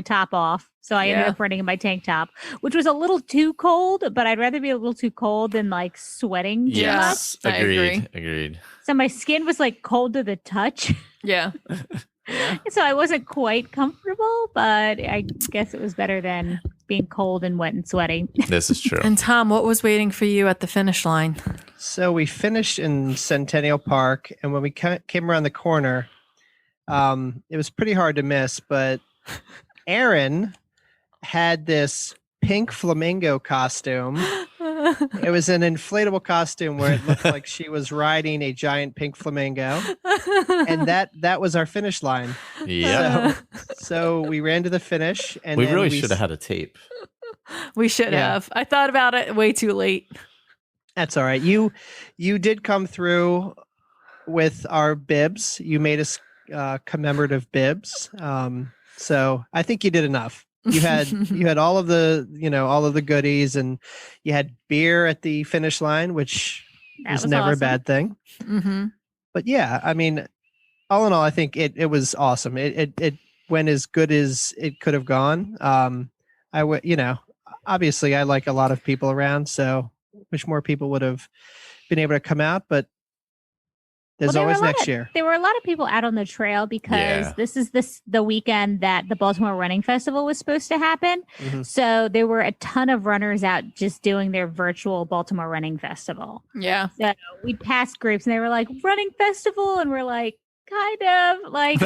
top off. So I ended up running in my tank top, which was a little too cold, but I'd rather be a little too cold than like sweating too Yes, much. agreed. So my skin was like cold to the touch. Yeah. So I wasn't quite comfortable, but I guess it was better than being cold and wet and sweaty. This is true. And Tom, what was waiting for you at the finish line? So we finished in Centennial Park, and when we came around the corner, it was pretty hard to miss, but Erin had this pink flamingo costume. It was an inflatable costume where it looked like she was riding a giant pink flamingo, and that was our finish line. Yeah. So we ran to the finish, and we then really should have had a tape. We should have. I thought about it way too late. That's all right. You did come through with our bibs. You made us commemorative bibs. So I think you did enough. You had all of the goodies, and you had beer at the finish line, which was never awesome. A bad thing. Mm-hmm. But yeah, I mean, all in all, I think it was awesome. It went as good as it could have gone. Obviously I like a lot of people around, so wish more people would have been able to come out, but there's always next year. There were a lot of people out on the trail because this is the weekend that the Baltimore Running Festival was supposed to happen. Mm-hmm. So there were a ton of runners out just doing their virtual Baltimore Running Festival. Yeah. So we passed groups and they were like, running festival. And we're like, kind of like,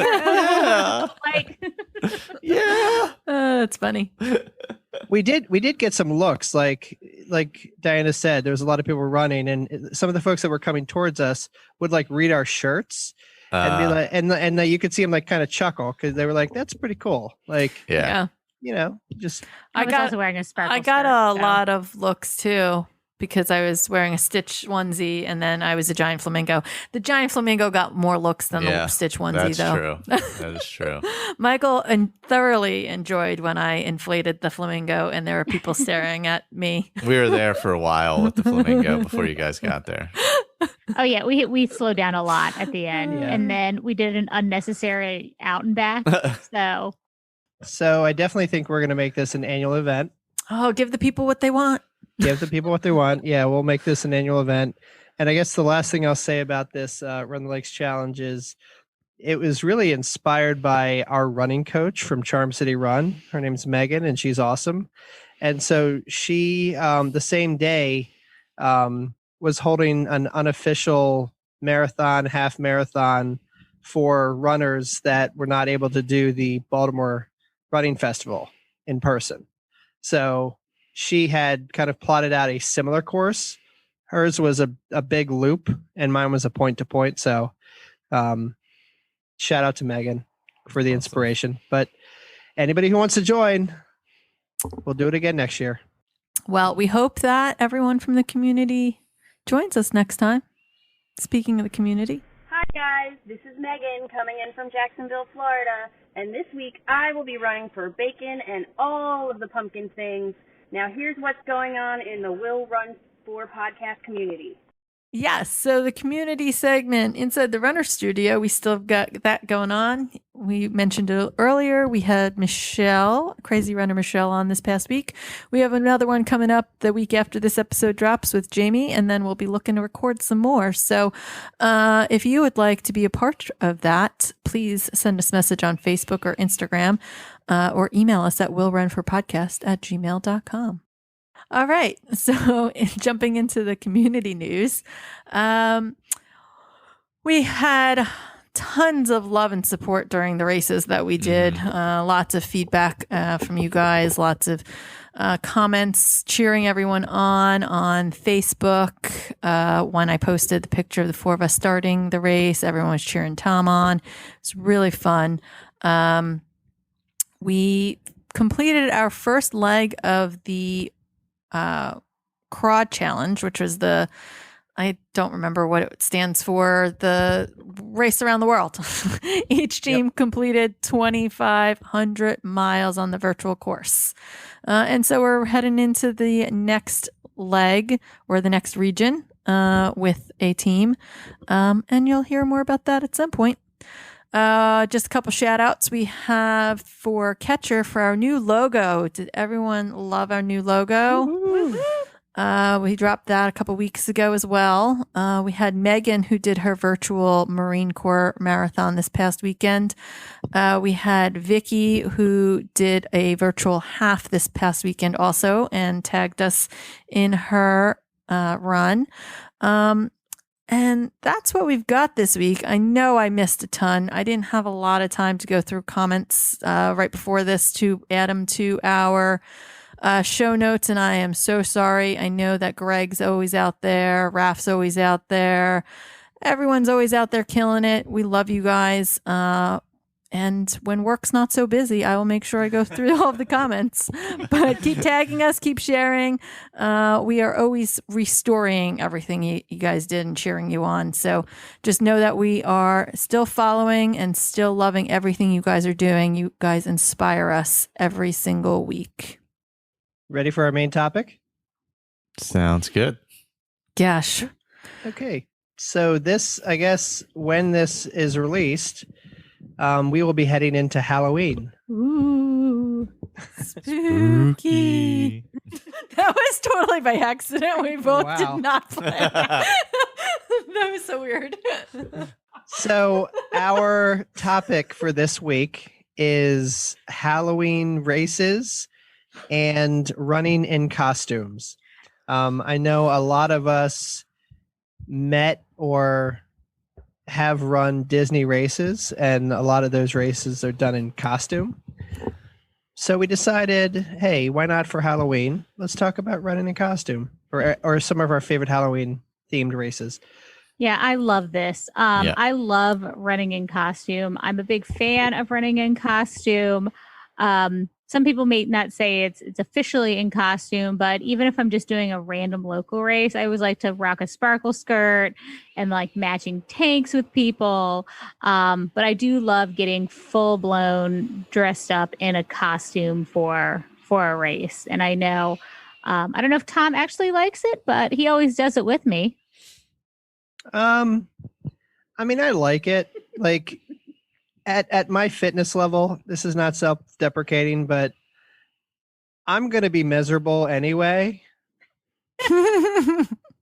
yeah. That's funny. We did get some looks like Diana said, there was a lot of people running, and some of the folks that were coming towards us would like read our shirts and be like, and you could see them like kind of chuckle because they were like, that's pretty cool. Like, yeah. Just I was also wearing a sparkle I got a lot of looks too, because I was wearing a Stitch onesie and then I was a giant flamingo. The giant flamingo got more looks than the Stitch onesie, though. That is true. Michael thoroughly enjoyed when I inflated the flamingo and there were people staring at me. We were there for a while with the flamingo before you guys got there. Oh yeah, we slowed down a lot at the end, and then we did an unnecessary out and back. So I definitely think we're going to make this an annual event. Oh, give the people what they want. Give the people what they want. Yeah, we'll make this an annual event. And I guess the last thing I'll say about this Run the Lakes Challenge is it was really inspired by our running coach from Charm City Run. Her name's Megan, and she's awesome. And so she, the same day, was holding an unofficial half marathon for runners that were not able to do the Baltimore Running Festival in person. So she had kind of plotted out a similar course. Hers was a big loop and mine was a point to point. So shout out to Megan for the inspiration. But anybody who wants to join, we'll do it again next year. Well, we hope that everyone from the community joins us next time. Speaking of the community. Hi guys, this is Megan coming in from Jacksonville, Florida. And this week I will be running for bacon and all of the pumpkin things. Now, here's what's going on in the Will Run 4 podcast community. Yes. So the community segment inside the Runner Studio, we still got that going on. We mentioned it earlier. We had Michelle, Crazy Runner Michelle, on this past week. We have another one coming up the week after this episode drops with Jamie, and then we'll be looking to record some more. So if you would like to be a part of that, please send us a message on Facebook or Instagram or email us at willrunforpodcast@gmail.com. All right. So jumping into the community news, we had tons of love and support during the races that we did. Lots of feedback from you guys, lots of comments cheering everyone on Facebook. When I posted the picture of the four of us starting the race, everyone was cheering Tom on. It's really fun. We completed our first leg of the Crowd Challenge, which was I don't remember what it stands for, the race around the world. Each team completed 2,500 miles on the virtual course. And so we're heading into the next leg or the next region with a team. And you'll hear more about that at some point. Just a couple shout outs we have for Catcher for our new logo. Did everyone love our new logo? We dropped that a couple weeks ago as well. We had Megan, who did her virtual Marine Corps marathon this past weekend. We had Vicky, who did a virtual half this past weekend also and tagged us in her run. And that's what we've got this week. I know I missed a ton. I didn't have a lot of time to go through comments right before this to add them to our show notes, and I am so sorry. I know that Greg's always out there. Raf's always out there. Everyone's always out there killing it. We love you guys. And when work's not so busy, I will make sure I go through all of the comments. But keep tagging us, keep sharing. We are always restoring everything you guys did and cheering you on. So just know that we are still following and still loving everything you guys are doing. You guys inspire us every single week. Ready for our main topic? Sounds good. Gosh. Okay. So this, I guess, when this is released, we will be heading into Halloween. Ooh. Spooky. That was totally by accident. We both did not plan. That was so weird. So our topic for this week is Halloween races and running in costumes. I know a lot of us met or have run Disney races, and a lot of those races are done in costume. So we decided, hey, why not for Halloween? Let's talk about running in costume or some of our favorite Halloween themed races. Yeah, I love this. I love running in costume. I'm a big fan of running in costume. Some people may not say it's officially in costume, but even if I'm just doing a random local race, I always like to rock a sparkle skirt and like matching tanks with people. But I do love getting full blown dressed up in a costume for a race. And I know, I don't know if Tom actually likes it, but he always does it with me. I mean, I like it. Like, At my fitness level, this is not self-deprecating, but I'm going to be miserable anyway.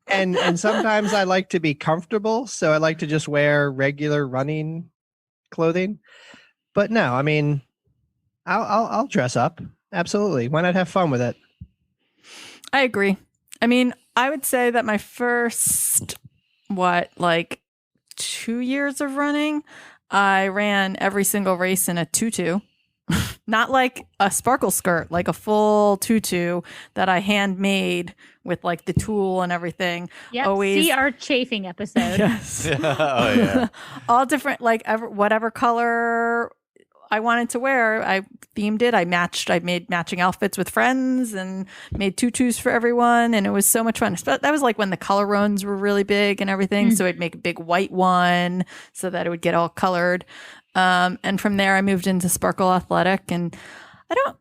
and sometimes I like to be comfortable, so I like to just wear regular running clothing. But no, I mean, I'll dress up. Absolutely. Why not have fun with it? I agree. I mean, I would say that my first 2 years of running, I ran every single race in a tutu, not like a sparkle skirt, like a full tutu that I handmade with like the tulle and everything. Yep. Always See our chafing episode. Yes. Oh yeah. All different, whatever color I wanted to wear, I themed it. I made matching outfits with friends and made tutus for everyone. And it was so much fun. That was like when the color runs were really big and everything. So I'd make a big white one so that it would get all colored. And from there I moved into Sparkle Athletic, and I don't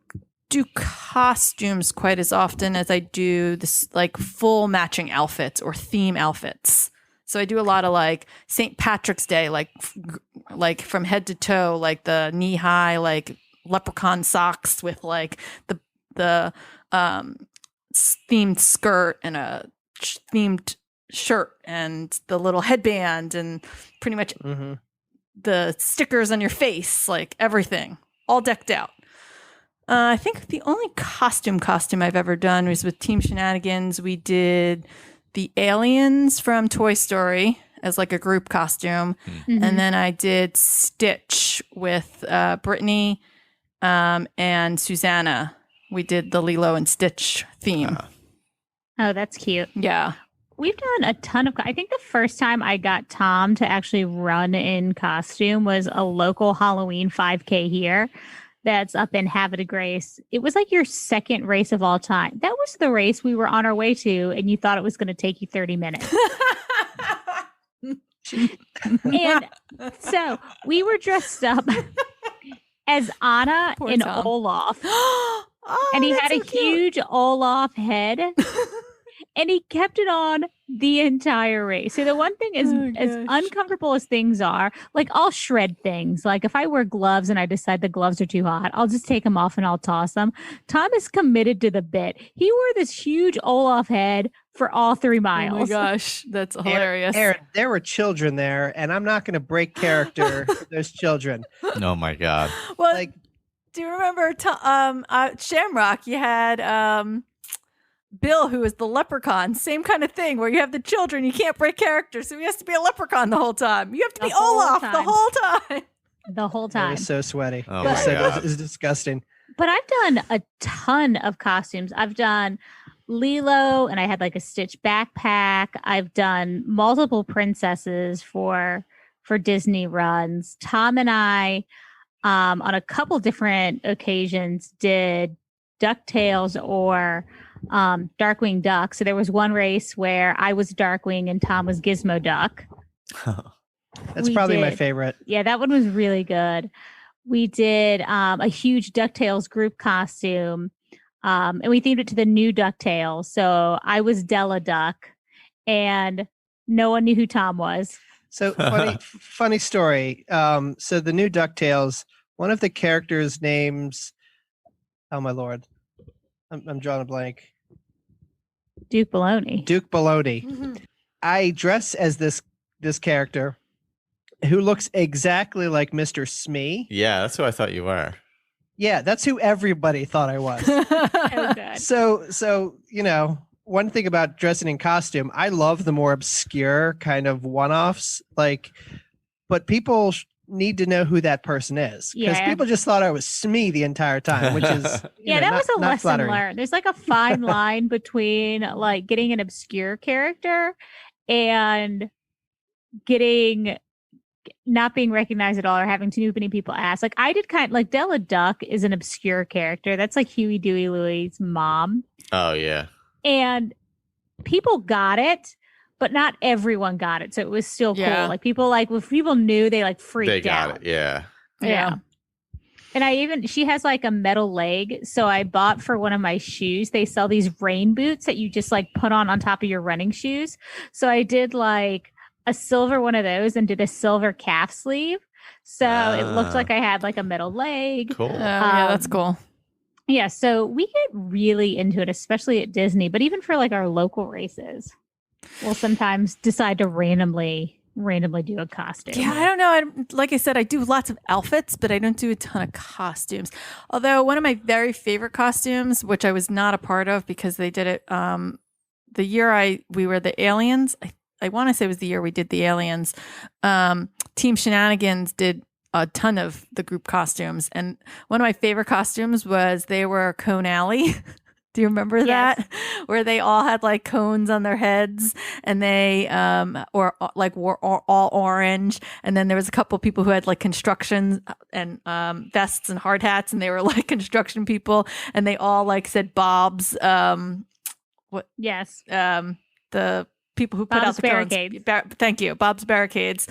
do costumes quite as often as I do this like full matching outfits or theme outfits. So I do a lot of like St. Patrick's Day, like from head to toe, like the knee high, like leprechaun socks with like the themed skirt and a themed shirt and the little headband and pretty much the stickers on your face, like everything, all decked out. I think the only costume I've ever done was with Team Shenanigans. We did the aliens from Toy Story as like a group costume. And then I did Stitch with Brittany and Susanna. We did the Lilo and Stitch theme. Oh, that's cute. Yeah. We've done a ton of, I think the first time I got Tom to actually run in costume was a local Halloween 5K here that's up in Havre de Grace. It was like your second race of all time. That was the race we were on our way to, and you thought it was going to take you 30 minutes. And so we were dressed up as Anna Poor and Tom. Olaf. Oh, And he had that's a so cute. huge Olaf head. And he kept it on the entire race. So the one thing is, Oh, as gosh. uncomfortable as things are, like I'll shred things. Like if I wear gloves and I decide the gloves are too hot, I'll just take them off and I'll toss them. Tom is committed to the bit. He wore this huge Olaf head for all 3 miles. Oh my gosh, that's hilarious. Erin, there were children there, and I'm not going to break character for those children. Oh my God. Well, Like, do you remember Shamrock? You had Bill, who was the leprechaun. Same kind of thing, where you have the children, you can't break character, so he has to be a leprechaun the whole time. You have to The be whole Olaf time. the whole time. The whole it time. was so sweaty. Oh It my was so- God. it was disgusting. But I've done a ton of costumes. I've done Lilo, and I had like a Stitch backpack. I've done multiple princesses for Disney runs. Tom and I, on a couple different occasions, did DuckTales or Darkwing Duck. So there was one race where I was Darkwing and Tom was Gizmo Duck. That's We probably my did. favorite. Yeah, that one was really good. We did a huge DuckTales group costume, and we themed it to the new DuckTales. So I was Della Duck, and no one knew who Tom was. So funny story. So the new DuckTales, one of the characters' names, oh my lord, I'm drawing a blank. Duke Baloney. Duke Baloney. I dress as this character who looks exactly like Mr. Smee. Yeah, that's who I thought you were. Yeah, that's who everybody thought I was. Oh, good. So one thing about dressing in costume, I love the more obscure kind of one-offs, but people need to know who that person is, because Yeah. people just thought I was Smee the entire time, which is Yeah, that was a not lesson flattering. learned. There's like a fine line between like getting an obscure character and getting not being recognized at all or having too many people ask. Like I did kind of like Della Duck is an obscure character. That's like Huey, Dewey, Louie's mom. Oh yeah. And people got it, but not everyone got it. So it was still Yeah. cool. Like people if people knew, they like freaked They got out. it. Yeah. Yeah. And she has like a metal leg. So I bought for one of my shoes, they sell these rain boots that you just like put on top of your running shoes. So I did like a silver one of those and did a silver calf sleeve. So it looked Ah. like I had like a metal leg. Cool. Yeah, that's cool. Yeah. So we get really into it, especially at Disney, but even for like our local races, we'll sometimes decide to randomly do a costume. Yeah, I don't know. Like I said, I do lots of outfits, but I don't do a ton of costumes. Although one of my very favorite costumes, which I was not a part of because they did it the year we were the aliens. I want to say it was the year we did the aliens. Team Shenanigans did a ton of the group costumes, and one of my favorite costumes was they were Cone Alley. Do you remember Yes. that? Where they all had like cones on their heads, and they wore all orange. And then there was a couple people who had like construction and vests and hard hats, and they were like construction people, and they all like said Bob's Yes. the people who put Bob's out the Barricades. cones. Thank you, Bob's Barricades.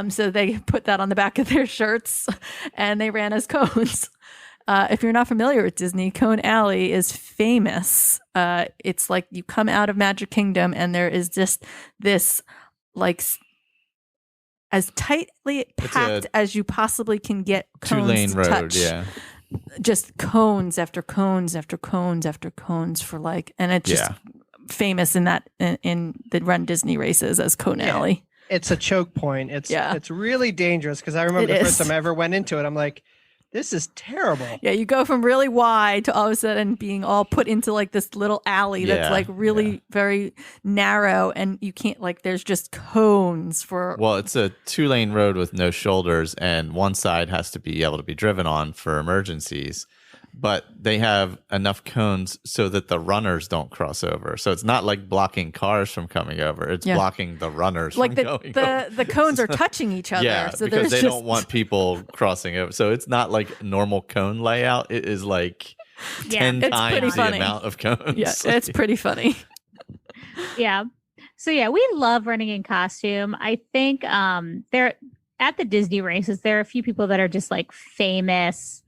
So they put that on the back of their shirts, and they ran as cones. If you're not familiar with Disney, Cone Alley is famous. It's like you come out of Magic Kingdom, and there is just this like as tightly packed as you possibly can get cones 2-lane to road, touch. yeah. Just cones after cones after cones after cones for like, and it's just famous in that in the Run Disney races as Cone Alley. It's a choke point. It's really dangerous because I remember the first time I ever went into it, I'm like, this is terrible. Yeah, you go from really wide to all of a sudden being all put into like this little alley that's like really very narrow, and you can't like. There's just cones for. Well, it's a 2-lane road with no shoulders, and one side has to be able to be driven on for emergencies. But they have enough cones so that the runners don't cross over. So it's not like blocking cars from coming over. It's blocking the runners like from going over. The cones are touching each other. Yeah, so because they don't want people crossing over. So it's not like normal cone layout. It is like 10 times the amount of cones. Yeah, it's pretty funny. Yeah. So yeah, we love running in costume. I think there at the Disney races, there are a few people that are just like famous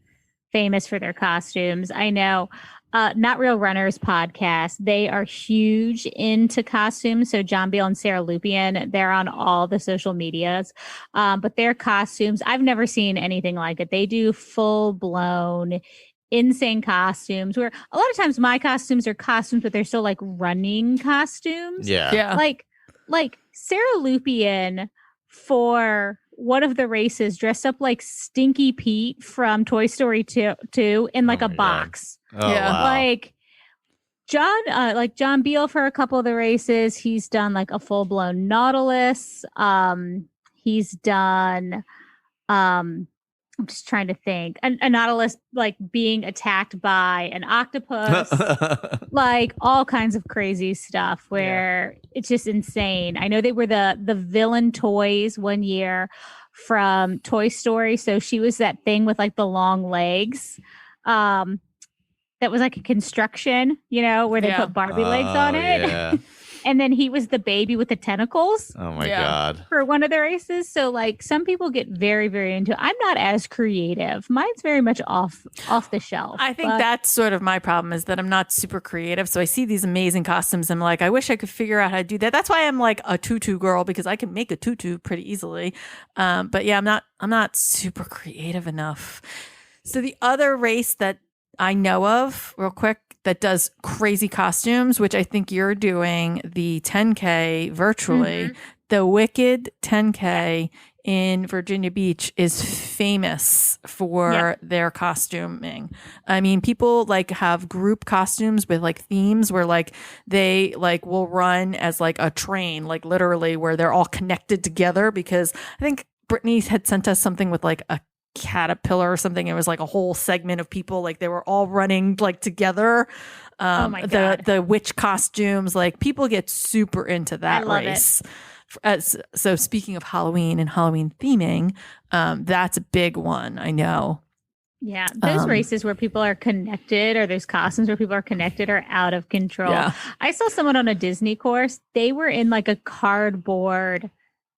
for their costumes. I know Not Real Runners podcast, they are huge into costumes. So John Beal and Sarah Lupien, they're on all the social medias. But their costumes, I've never seen anything like it. They do full blown insane costumes where a lot of times my costumes are costumes, but they're still like running costumes. Yeah. Like Sarah Lupien for one of the races dressed up like Stinky Pete from Toy Story 2 in like a box. Oh, wow. Like John Beal for a couple of the races, he's done like a full blown Nautilus. He's done I'm just trying to think. A Nautilus like being attacked by an octopus, like all kinds of crazy stuff where it's just insane. I know they were the villain toys one year from Toy Story. So she was that thing with like the long legs. That was like a construction, where they put Barbie legs on it. Yeah. And then he was the baby with the tentacles. Oh my God. For one of the races. So like some people get very, very into it. I'm not as creative. Mine's very much off the shelf. I think that's sort of my problem is that I'm not super creative. So I see these amazing costumes. I'm like, I wish I could figure out how to do that. That's why I'm like a tutu girl, because I can make a tutu pretty easily. But yeah, I'm not super creative enough. So the other race that I know of real quick that does crazy costumes, which I think you're doing, the 10K virtually, the Wicked 10K in Virginia Beach is famous for their costuming. I mean, people like have group costumes with like themes where like they like will run as like a train, like literally where they're all connected together, because I think Brittany had sent us something with like a caterpillar or something. It was like a whole segment of people, like they were all running like together. Oh my God. The witch costumes, like people get super into that race. So speaking of Halloween and Halloween theming, that's a big one. I know. Yeah, those races where people are connected, or those costumes where people are connected, are out of control. Yeah. I saw someone on a Disney course. They were in like a cardboard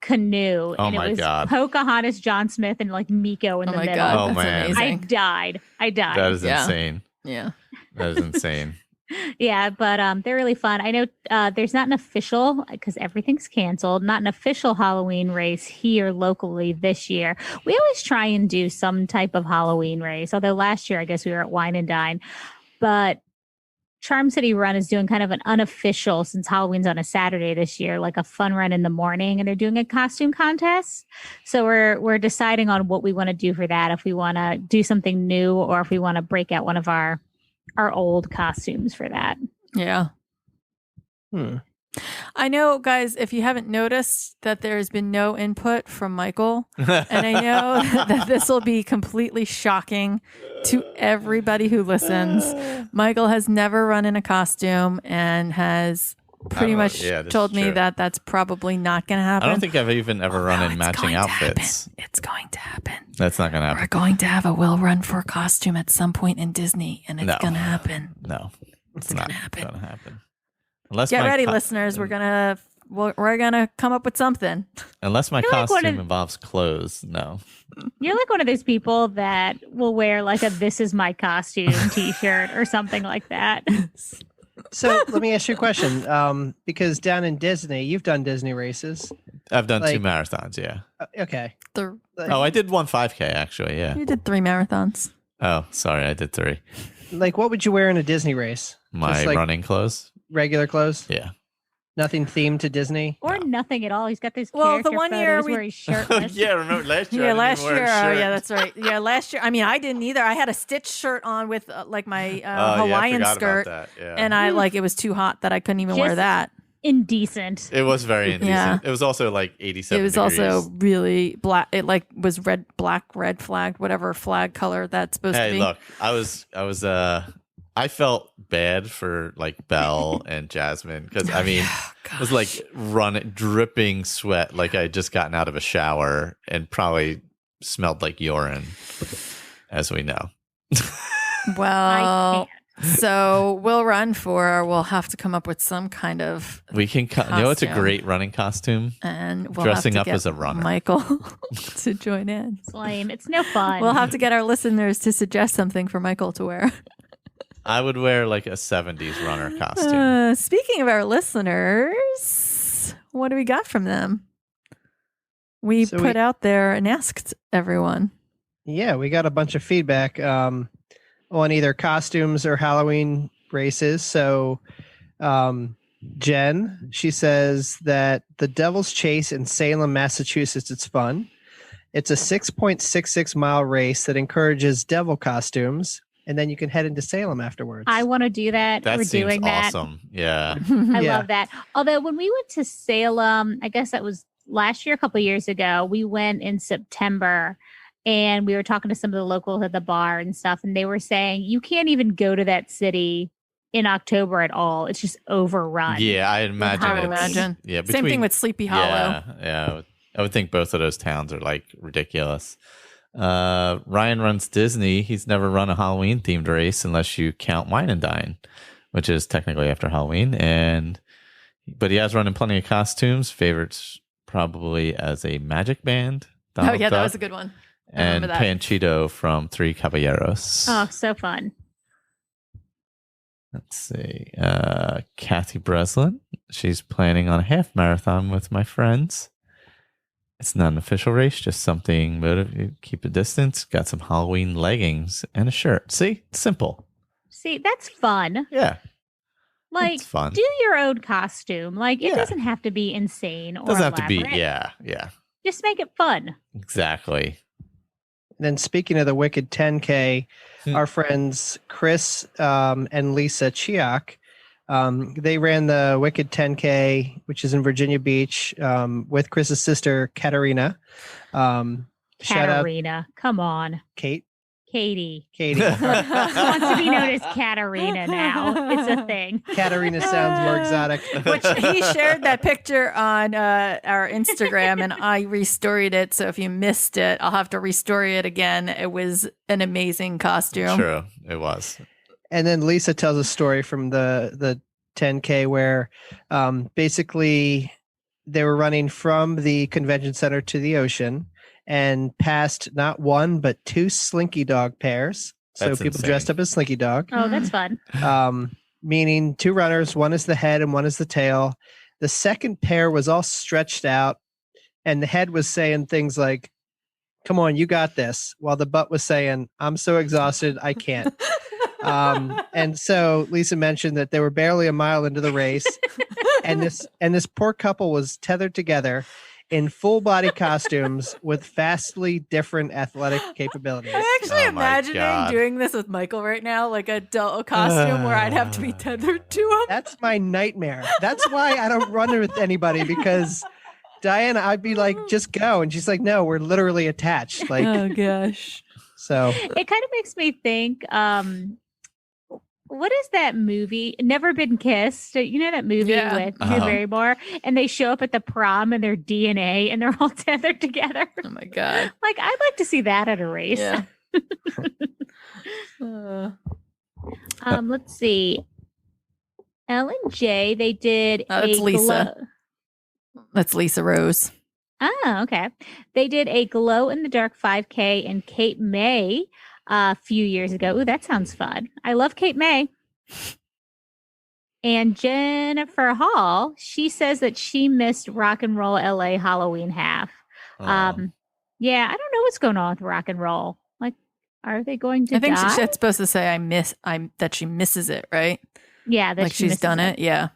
canoe, and it was Pocahontas, John Smith, and like Miko in the middle. God, oh that's man, amazing. I died. That is insane. Yeah, that is insane. Yeah, but they're really fun. I know there's not an official, because everything's canceled, not an official Halloween race here locally this year. We always try and do some type of Halloween race, although last year I guess we were at Wine and Dine. But Charm City Run is doing kind of an unofficial, since Halloween's on a Saturday this year, like a fun run in the morning, and they're doing a costume contest. So we're deciding on what we want to do for that, if we want to do something new or if we want to break out one of our old costumes for that. Yeah. I know, guys, if you haven't noticed that there's been no input from Michael, and I know that this will be completely shocking to everybody who listens. Michael has never run in a costume and has pretty much told me that that's probably not going to happen. I don't think I've even ever run in matching outfits. It's going to happen. That's not going to happen. We're going to have a Will Run for a costume at some point in Disney, and it's going to happen. No, it's not going to happen. Get ready, listeners. We're gonna come up with something. Unless my costume involves clothes, no. You're like one of those people that will wear like a "This is my costume" T-shirt or something like that. So let me ask you a question. Because down in Disney, you've done Disney races. I've done 2 Like- marathons, yeah. Okay. Oh, I did one 5K actually, yeah. You did 3 marathons. Oh, sorry, I did 3. Like, what would you wear in a Disney race? My Just, like, running clothes. regular clothes? Yeah. Nothing themed to Disney? Or No. nothing at all. He's got these Well, the character one year photos we- where he's shirtless. Yeah, remember last year? Yeah, I didn't last even wear year. a shirt. Yeah, that's right. Yeah, last year. I mean, I didn't either. I had a stitched shirt on with like my Oh, yeah, I Hawaiian forgot skirt, about that. Yeah. and I like it was too hot that I couldn't even wear Just- that. Indecent. It was very indecent. Yeah. It was also like 87 It was degrees. also really black. It like was red, black, red flag, whatever flag color that's supposed to Hey, be. look, I felt bad for like Belle and Jasmine because I mean, it was like dripping sweat, like I had just gotten out of a shower and probably smelled like urine, as we know. Well, so we'll have to come up with some kind of, We can, you know, it's a Costume. great running costume. and we'll Dressing have to up get as a runner. Michael to join in. It's lame. It's no fun. We'll have to get our listeners to suggest something for Michael to wear. I would wear like a 70s runner costume. Speaking of our listeners, what do we got from them? We So put out there and asked everyone. Yeah, we got a bunch of feedback on either costumes or Halloween races. So Jen, she says that the Devil's Chase in Salem, Massachusetts, it's fun. It's a 6.66 mile race that encourages devil costumes, and then you can head into Salem afterwards. I want to do that. That We're seems doing that. awesome. Yeah. I Yeah. love that. Although when we went to Salem, I guess that was last year, a couple of years ago, we went in September and we were talking to some of the locals at the bar and stuff. And they were saying you can't even go to that city in October at all. It's just overrun. Yeah, I imagine. I would it's- imagine. Yeah, Same thing with Sleepy Hollow. Yeah, yeah. I would think both of those towns are like ridiculous. Ryan runs Disney. He's never run a Halloween themed race unless you count Wine and Dine, which is technically after Halloween. But he has run in plenty of costumes. Favorites probably as a magic band. Oh, Donald yeah, that Duck, was a good one. I and remember that. Panchito from Three Caballeros. Oh, so fun. Let's see. Kathy Breslin. She's planning on a half marathon with my friends. It's not an official race, just something motivate, keep a distance. Got some Halloween leggings and a shirt. See? It's simple. See, that's fun. Yeah. Like, It's fun. do your own costume. Like, it Yeah. doesn't have to be insane or Doesn't have to be. elaborate. Yeah. Just make it fun. Exactly. Then speaking of the Wicked 10K, Hmm. our friends Chris and Lisa Chiak, they ran the Wicked 10K, which is in Virginia Beach, with Chris's sister Katarina. Shout out Katarina. Come on. Katie. Katie. She She wants to be known as Katarina now. It's a thing. Katarina sounds more exotic. Which he shared that picture on our Instagram, and I restoried it. So if you missed it, I'll have to restory it again. It was an amazing costume. True. It was. And then Lisa tells a story from the 10K where basically they were running from the convention center to the ocean and passed not one but 2 Slinky Dog pairs. So That's people insane. dressed up as Slinky Dog. Oh, that's fun. Meaning 2 runners, one is the head and one is the tail. The second pair was all stretched out, and the head was saying things like, "Come on, you got this," while the butt was saying, "I'm so exhausted, I can't." And so Lisa mentioned that they were barely a mile into the race, and this poor couple was tethered together in full body costumes with vastly different athletic capabilities. I'm actually Oh my imagining God. doing this with Michael right now, like a costume where I'd have to be tethered to him. That's my nightmare. That's why I don't run with anybody, because Diana, I'd be like, just go. And she's like, no, we're literally attached. Like, Oh gosh. so It kind of makes me think, what is that movie? Never Been Kissed. You know that movie Yeah. with Drew Uh-huh. Barrymore, and they show up at the prom and their DNA and they're all tethered together. Oh my god. Like, I'd like to see that at a race. Yeah. Let's see. Ellen J. They did That's Lisa. That's Lisa Rose. Oh, okay. They did a glow in the dark 5K in Cape May a few years ago. Ooh, that sounds fun. I love Cape May. And Jennifer Hall, she says that she missed Rock and Roll LA Halloween half. Yeah, I don't know what's going on with Rock and Roll. Like, are they going to I think die? she's supposed to say that she misses it, right? Yeah, that Like she's done it. Yeah.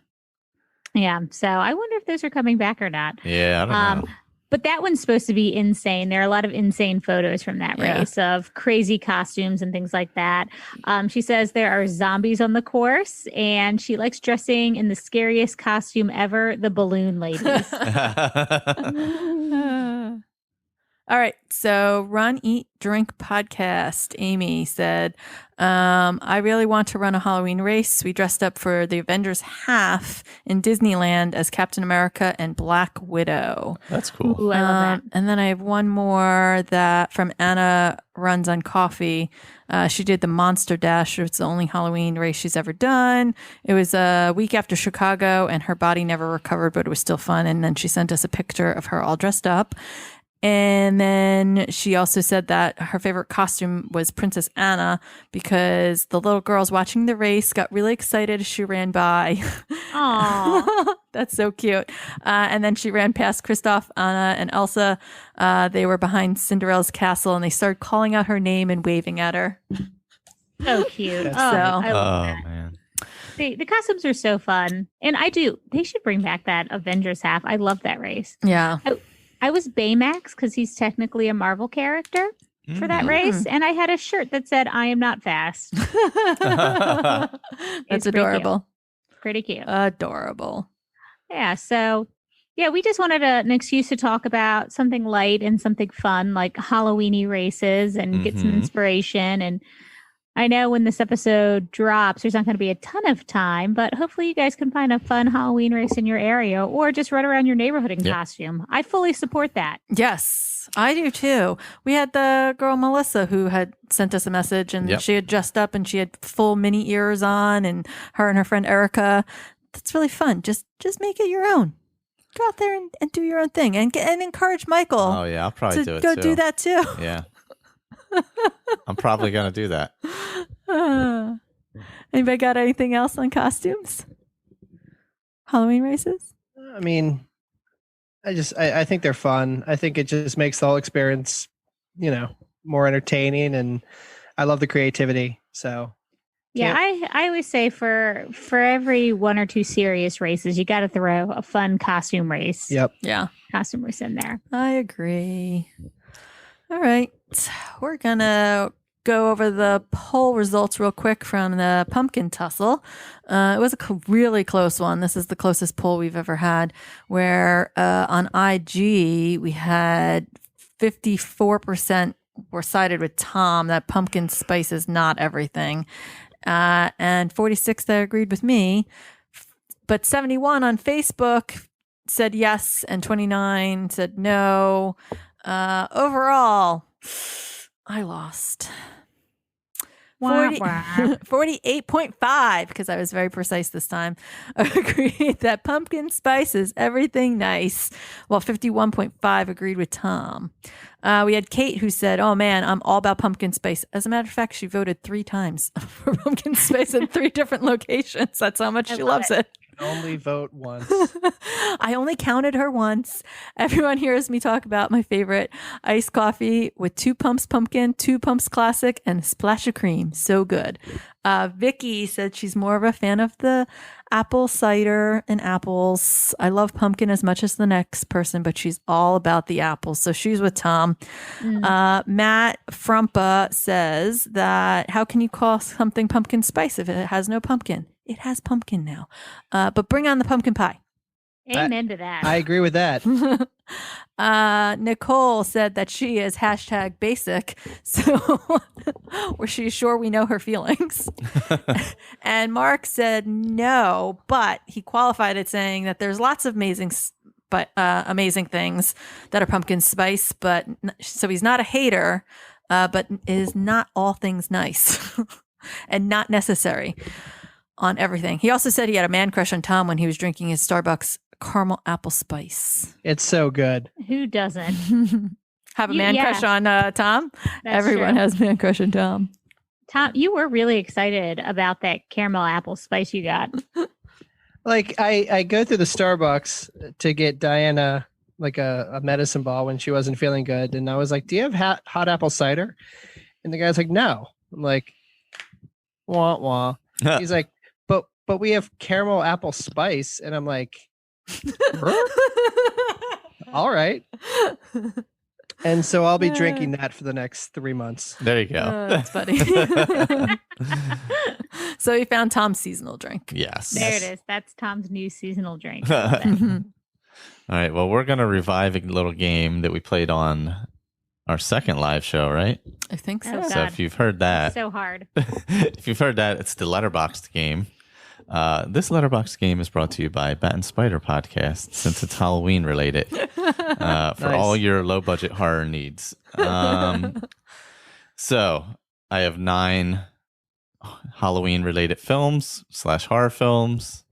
Yeah. So I wonder if those are coming back or not. Yeah, I don't know. But that one's supposed to be insane. There are a lot of insane photos from that race of crazy costumes and things like that. She says there are zombies on the course, and she likes dressing in the scariest costume ever, the balloon ladies. All right. So Run, Eat, Drink podcast. Amy said, I really want to run a Halloween race. We dressed up for the Avengers half in Disneyland as Captain America and Black Widow. That's cool. Ooh, I love that. And then I have one more that from Anna Runs on Coffee. She did the Monster Dash. It's the only Halloween race she's ever done. It was a week after Chicago, and her body never recovered, but it was still fun. And then she sent us a picture of her all dressed up. And then she also said that her favorite costume was Princess Anna because the little girls watching the race got really excited as she ran by. Aww. That's so cute. And then she ran past Kristoff, Anna, and Elsa. They were behind Cinderella's castle, and they started calling out her name and waving at her. So cute. That's I love that. Man. The costumes are so fun. And they should bring back that Avengers half. I love that race. Yeah. I was Baymax because he's technically a Marvel character for that race. And I had a shirt that said, I am not fast. That's adorable. Pretty cute. Adorable. Yeah. So, yeah, we just wanted an excuse to talk about something light and something fun like Halloweeny races and get some inspiration. And I know when this episode drops, there's not going to be a ton of time, but hopefully you guys can find a fun Halloween race in your area or just run around your neighborhood in costume. I fully support that. Yes, I do too. We had the girl Melissa who had sent us a message, and she had dressed up and she had full mini ears on, and her friend Erica. That's really fun. Just make it your own. Go out there and do your own thing and encourage Michael. Oh yeah, I'll probably do it too. Go do that too. Yeah. I'm probably going to do that. Anybody got anything else on costumes? Halloween races? I mean, I think they're fun. I think it just makes the whole experience, more entertaining, and I love the creativity. So yeah, I always say for every one or two serious races, you got to throw a fun costume race. Yep. Yeah. Costume race in there. I agree. All right. We're going to go over the poll results real quick from the pumpkin tussle. It was a really close one. This is the closest poll we've ever had, where on IG we had 54% were sided with Tom, that pumpkin spice is not everything. And 46 that agreed with me. But 71 on Facebook said yes, and 29 said no. Overall, I lost 48.5 because I was very precise this time. Agreed that pumpkin spice is everything nice, while 51.5 agreed with Tom. We had Kate who said, oh man, I'm all about pumpkin spice. As a matter of fact, she voted 3 times for pumpkin spice in 3 different locations. That's how much she loves it. Only vote once. I only counted her once. Everyone hears me talk about my favorite iced coffee with 2 pumps pumpkin, 2 pumps classic, and a splash of cream. So good. Vicky said she's more of a fan of the apple cider and apples. I love pumpkin as much as the next person, but she's all about the apples. So she's with Tom. Matt Frumpa says that how can you call something pumpkin spice if it has no pumpkin? It has pumpkin now. But bring on the pumpkin pie. Amen to that. I agree with that. Nicole said that she is #basic. So she's sure we know her feelings. And Mark said no, but he qualified it saying that there's lots of amazing things that are pumpkin spice. But so he's not a hater, but is not all things nice and not necessary on everything. He also said he had a man crush on Tom when he was drinking his Starbucks caramel apple spice. It's so good. Who doesn't? Have a man crush on Tom? That's Everyone true. has a man crush on Tom. Tom, you were really excited about that caramel apple spice you got. Like I go through the Starbucks to get Diana like a medicine ball when she wasn't feeling good, and I was like, "Do you have hot apple cider?" And the guy's like, "No." I'm like, "Wah wah." He's like, "But we have caramel apple spice," and I'm like, "All right." And so I'll be drinking that for the next 3 months. There you go. That's funny. So you found Tom's seasonal drink. Yes. There it is. That's Tom's new seasonal drink. All right. Well, we're going to revive a little game that we played on our second live show, right? I think so. Oh, So God. if you've heard that, So hard. if you've heard that, it's the Letterboxd game. This Letterboxd game is brought to you by Bat and Spider Podcast, since it's Halloween related, for all your low budget horror needs. So I have 9 Halloween related films / horror films,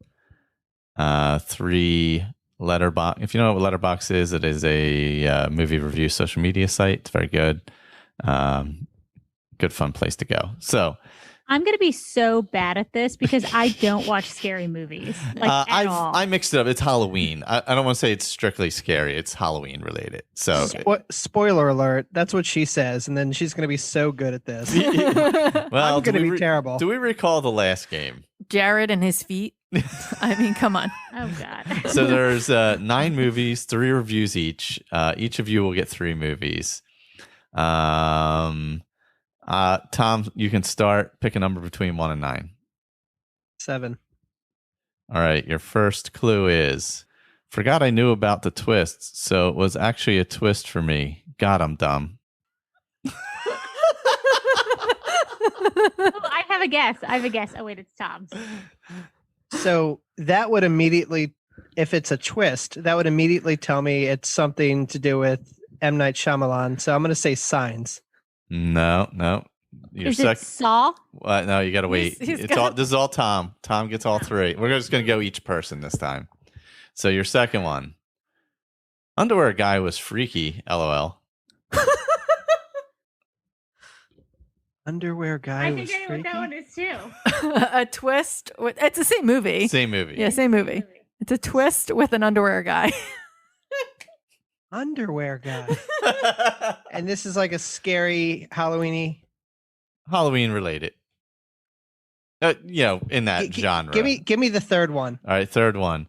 3 Letterboxd. If you know what Letterboxd is, it is a movie review social media site. It's very good. Good fun place to go. So I'm going to be so bad at this because I don't watch scary movies. Like at all. I mixed it up. It's Halloween. I don't want to say it's strictly scary. It's Halloween related. So Spoiler alert, that's what she says, and then she's going to be so good at this. well, I'm going to be terrible. Do we recall the last game? Jared and his feet. I mean, come on. Oh, God. So there's 9 movies, 3 reviews each. Each of you will get 3 movies. Tom, you can start. Pick a number between 1 and 9. 7. All right. Your first clue is, forgot I knew about the twists, so it was actually a twist for me. God, I'm dumb. Oh, I have a guess. Oh, wait, it's Tom's. So that would immediately, if it's a twist, that would immediately tell me it's something to do with M. Night Shyamalan. So I'm going to say Signs. No. Is it Saw? No, you got to wait. He's This is all Tom. Tom gets all 3. We're just going to go each person this time. So your second one. Underwear guy was freaky, LOL. Underwear guy was I know what that one is too. A twist. It's the same movie. Same movie. Yeah, same movie. It's a twist with an underwear guy. Underwear guy. And this is like a scary Halloween-y. Halloween related. In that genre. Give me the third one. All right, third one.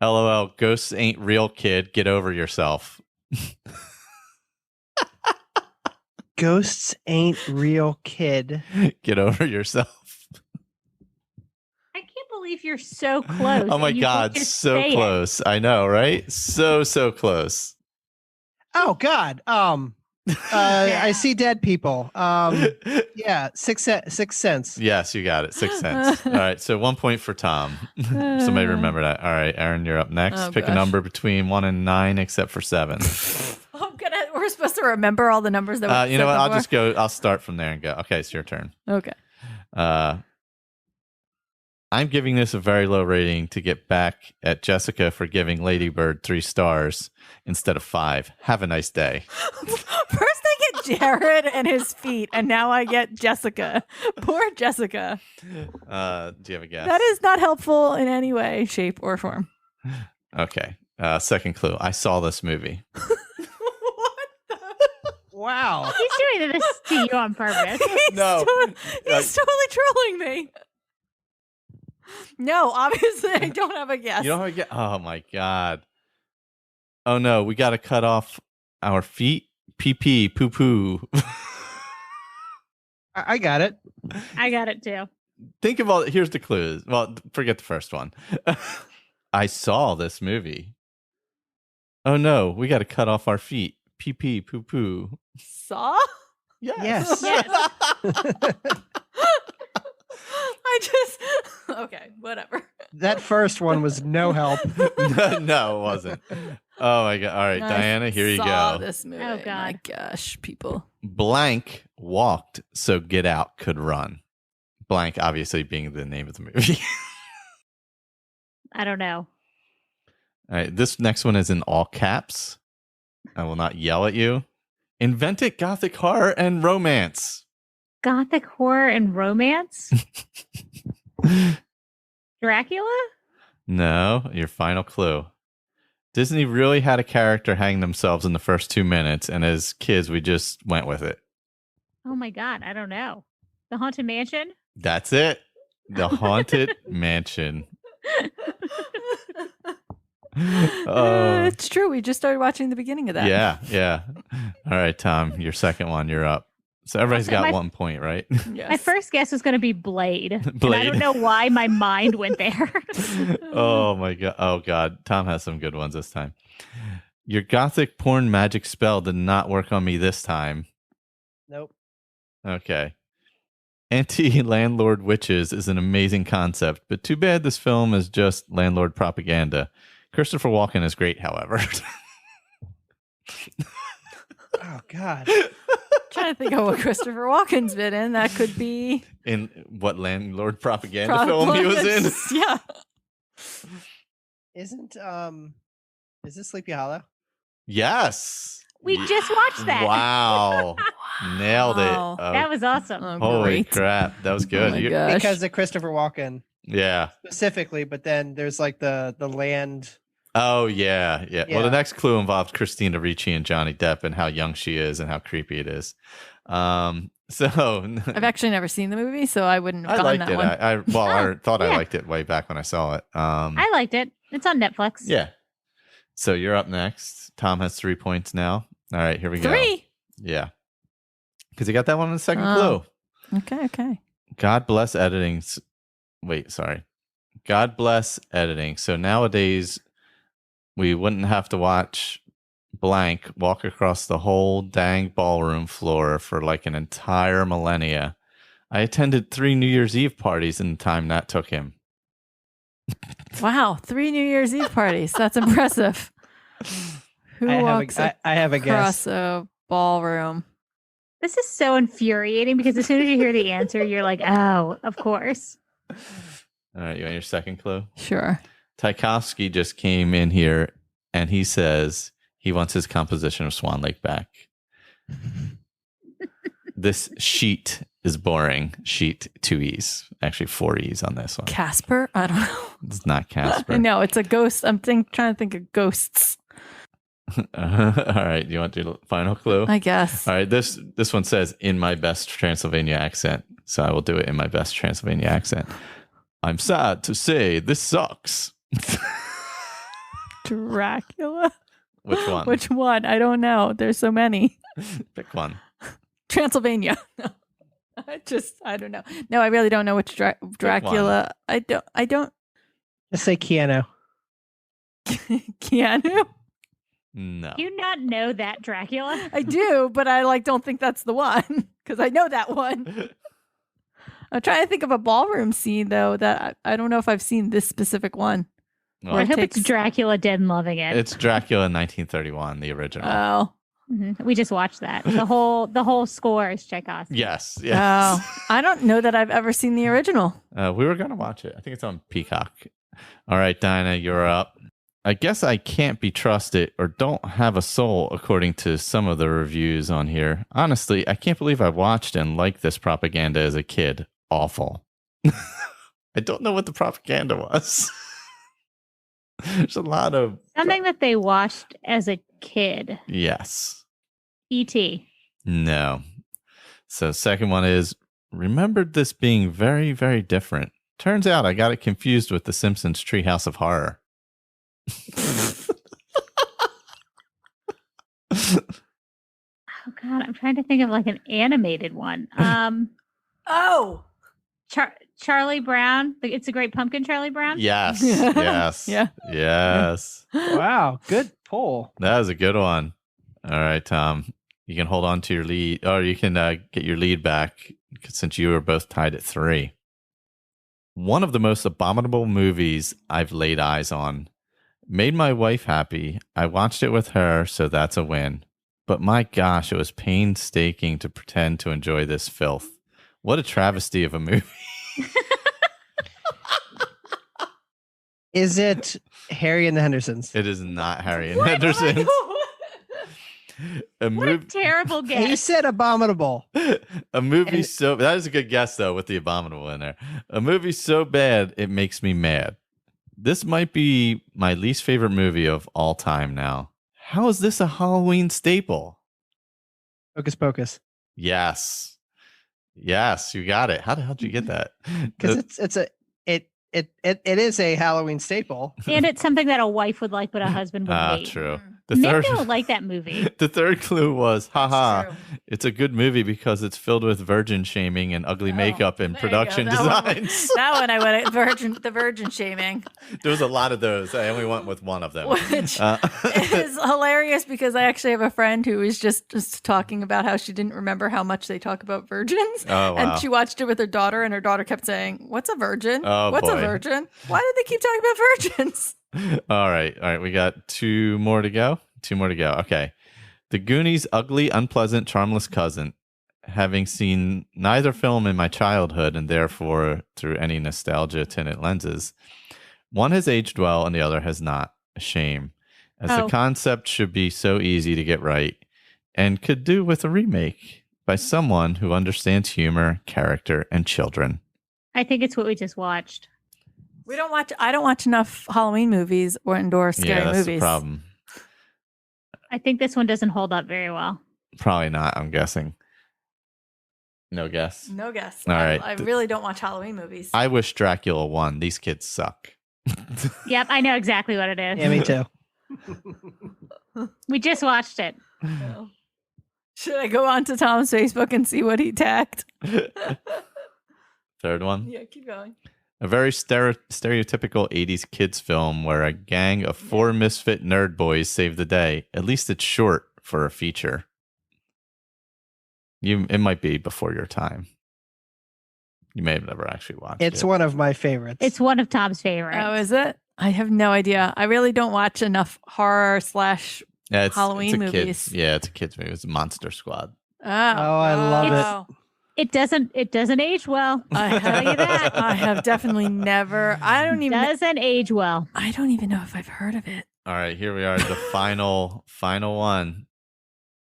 LOL, ghosts ain't real, kid. Get over yourself. Ghosts ain't real, kid. Get over yourself. I can't believe you're so close. Oh my and you God, just so say it. close. I know, right? So close. Oh God. I see dead people. Yeah, Sixth Sense. Yes, you got it. 6 cents. All right, so 1 point for Tom. Somebody remember that. All right, Erin, you're up next. Oh, Pick a gosh. number between 1 and 9, except for 7. We're supposed to remember all the numbers that we You know what? said I'll just go. I'll start from there and go. Okay, it's your turn. Okay. I'm giving this a very low rating to get back at Jessica for giving Lady Bird 3 stars instead of 5. Have a nice day. First I get Jared and his feet, and now I get Jessica. Poor Jessica. Do you have a guess? That is not helpful in any way, shape, or form. Okay. Second clue. I saw this movie. Wow. He's doing this to you on purpose. No. He's totally trolling me. No, obviously I don't have a guess. You don't have a guess? Oh my God. Oh no, we got to cut off our feet. Pee pee, poo poo. I got it. I got it too. Think of all. Here's the clues. Well, forget the first one. I saw this movie. Oh no, we got to cut off our feet. Pee pee, poo poo. Saw? Yes. Okay, whatever. That first one was no help. No, it wasn't. Oh my God. All right, Diana, here you Saw go. This movie. Oh, God. My gosh, people. Blank walked so Get Out could run. Blank, obviously, being the name of the movie. I don't know. All right, this next one is in all caps. I will not yell at you. Invented gothic horror and romance. Gothic horror and romance? Dracula? No, your final clue. Disney really had a character hang themselves in the first 2 minutes, and as kids, we just went with it. Oh my God, I don't know. The Haunted Mansion? That's it. The Haunted Mansion. It's true. We just started watching the beginning of that. Yeah. All right, Tom, your second one, you're up. So everybody's got 1 point, right? Yes. My first guess was going to be Blade. Blade. And I don't know why my mind went there. Oh my God. Oh God. Tom has some good ones this time. Your gothic porn magic spell did not work on me this time. Nope. Okay. Anti-landlord witches is an amazing concept, but too bad this film is just landlord propaganda. Christopher Walken is great, however. Oh God. Trying to think of what Christopher Walken's been in. That could be In what landlord propaganda film he was in? Yeah. Isn't is this Sleepy Hollow? Yes. We just watched that. Wow. Nailed it. Wow. That was awesome. Oh, Holy great. crap. That was good. Oh my You- gosh. Because of Christopher Walken yeah. specifically, but then there's like the land. Oh, yeah. Well, Yeah. the next clue involves Christina Ricci and Johnny Depp and how young she is and how creepy it is. So I've actually never seen the movie, so I wouldn't have I gotten liked that it. one. I thought I yeah. liked it way back when I saw it. I liked it. It's on Netflix. Yeah. So you're up next. Tom has 3 points now. All right, here we go. 3. Yeah. Because he got that one in the second Oh. clue. Okay. God bless editing. Wait, sorry. God bless editing. So nowadays, we wouldn't have to watch blank walk across the whole dang ballroom floor for like an entire millennia. I attended 3 New Year's Eve parties in the time that took him. Wow, 3 New Year's Eve parties. That's impressive. Who walks I have a across guess. a ballroom? This is so infuriating because as soon as you hear the answer, you're like, oh, of course. All right, you want your second clue? Sure. Tchaikovsky just came in here and he says he wants his composition of Swan Lake back. This sheet is boring. Sheet, 2 E's. Actually, 4 E's on this one. Casper? I don't know. It's not Casper. No, it's a ghost. I'm trying to think of ghosts, All right, you want your final clue? I guess. All right, this one says in my best Transylvania accent, so I will do it in my best Transylvania accent. I'm sad to say this sucks. Dracula? Which one? Which one? I don't know. There's so many. Pick one. Transylvania. I don't know. No, I really don't know which Dracula. I don't. Just say Keanu. Keanu? No. Do you not know that Dracula? I do, but I don't think that's the one because I know that one. I'm trying to think of a ballroom scene though that I don't know if I've seen this specific one. Well, I it hope takes- it's Dracula Dead and Loving It. it's Dracula in 1931, the original. Oh, We just watched that. The whole score is Tchaikovsky. Yes. oh, I don't know that I've ever seen the original. We were going to watch it. I think it's on Peacock. All right, Dinah, you're up. I guess I can't be trusted or don't have a soul, according to some of the reviews on here. Honestly, I can't believe I watched and liked this propaganda as a kid. Awful. I don't know what the propaganda was. There's a lot of... Something that they watched as a kid. Yes. E.T. No. So second one is, remembered this being very, very different. Turns out I got it confused with The Simpsons Treehouse of Horror. Oh God, I'm trying to think of like an animated one. Oh, Charlie Brown. It's a Great Pumpkin. Charlie Brown. Yes. Yes. Yeah. Yes. Wow, good pull. That was a good one. All right, Tom. You can hold on to your lead, or you can get your lead back since you were both tied at 3. One of the most abominable movies I've laid eyes on. Made my wife happy. I watched it with her, so that's a win. But my gosh, it was painstaking to pretend to enjoy this filth. What a travesty of a movie. Is it Harry and the Hendersons? It is not Harry and Henderson. A What a terrible He guess. said abominable. A movie And- so that is a good guess though with the abominable in there. A movie so bad it makes me mad. This might be my least favorite movie of all time now. How is this a Halloween staple? Hocus Pocus. Yes. Yes, you got it. How the hell did you get that? Because it is a Halloween staple. And it's something that a wife would like, but a husband would hate. True. Men don't like that movie. The third clue was, haha, true. it's a good movie because it's filled with virgin shaming and ugly makeup and there you production go. That one- designs. That one I went at the virgin shaming, There was a lot of those. I only went with one of them. which is hilarious because I actually have a friend who was just talking about how she didn't remember how much they talk about virgins. Oh, wow. And she watched it with her daughter, and her daughter kept saying, "What's a virgin? Oh, What's boy. a virgin? Why did they keep talking about virgins?" All right. We got two more to go. Okay. The Goonies' ugly, unpleasant, charmless cousin. Having seen neither film in my childhood and therefore through any nostalgia tinted lenses, one has aged well and the other has not. A shame, as the concept should be so easy to get right and could do with a remake by someone who understands humor, character, and children. I think it's what we just watched. I don't watch enough Halloween movies or indoor scary that's movies. the problem. I think this one doesn't hold up very well. Probably not, I'm guessing. No guess. No guess. All right. I really don't watch Halloween movies. I wish Dracula won. These kids suck. Yep, I know exactly what it is. Yeah, me too. We just watched it. No. Should I go on to Tom's Facebook and see what he tagged? Third one. Yeah, keep going. A very stereotypical 80s kids film where a gang of four misfit nerd boys save the day. At least it's short for a feature. It might be before your time. You may have never actually watched it. It's one of my favorites. It's one of Tom's favorites. Oh, is it? I have no idea. I really don't watch enough horror / Yeah, Halloween it's a movies. It's a kids movie. It's Monster Squad. I love it. It doesn't age well. I tell you that. I have definitely never. Doesn't age well. I don't even know if I've heard of it. All right, here we are. The final one.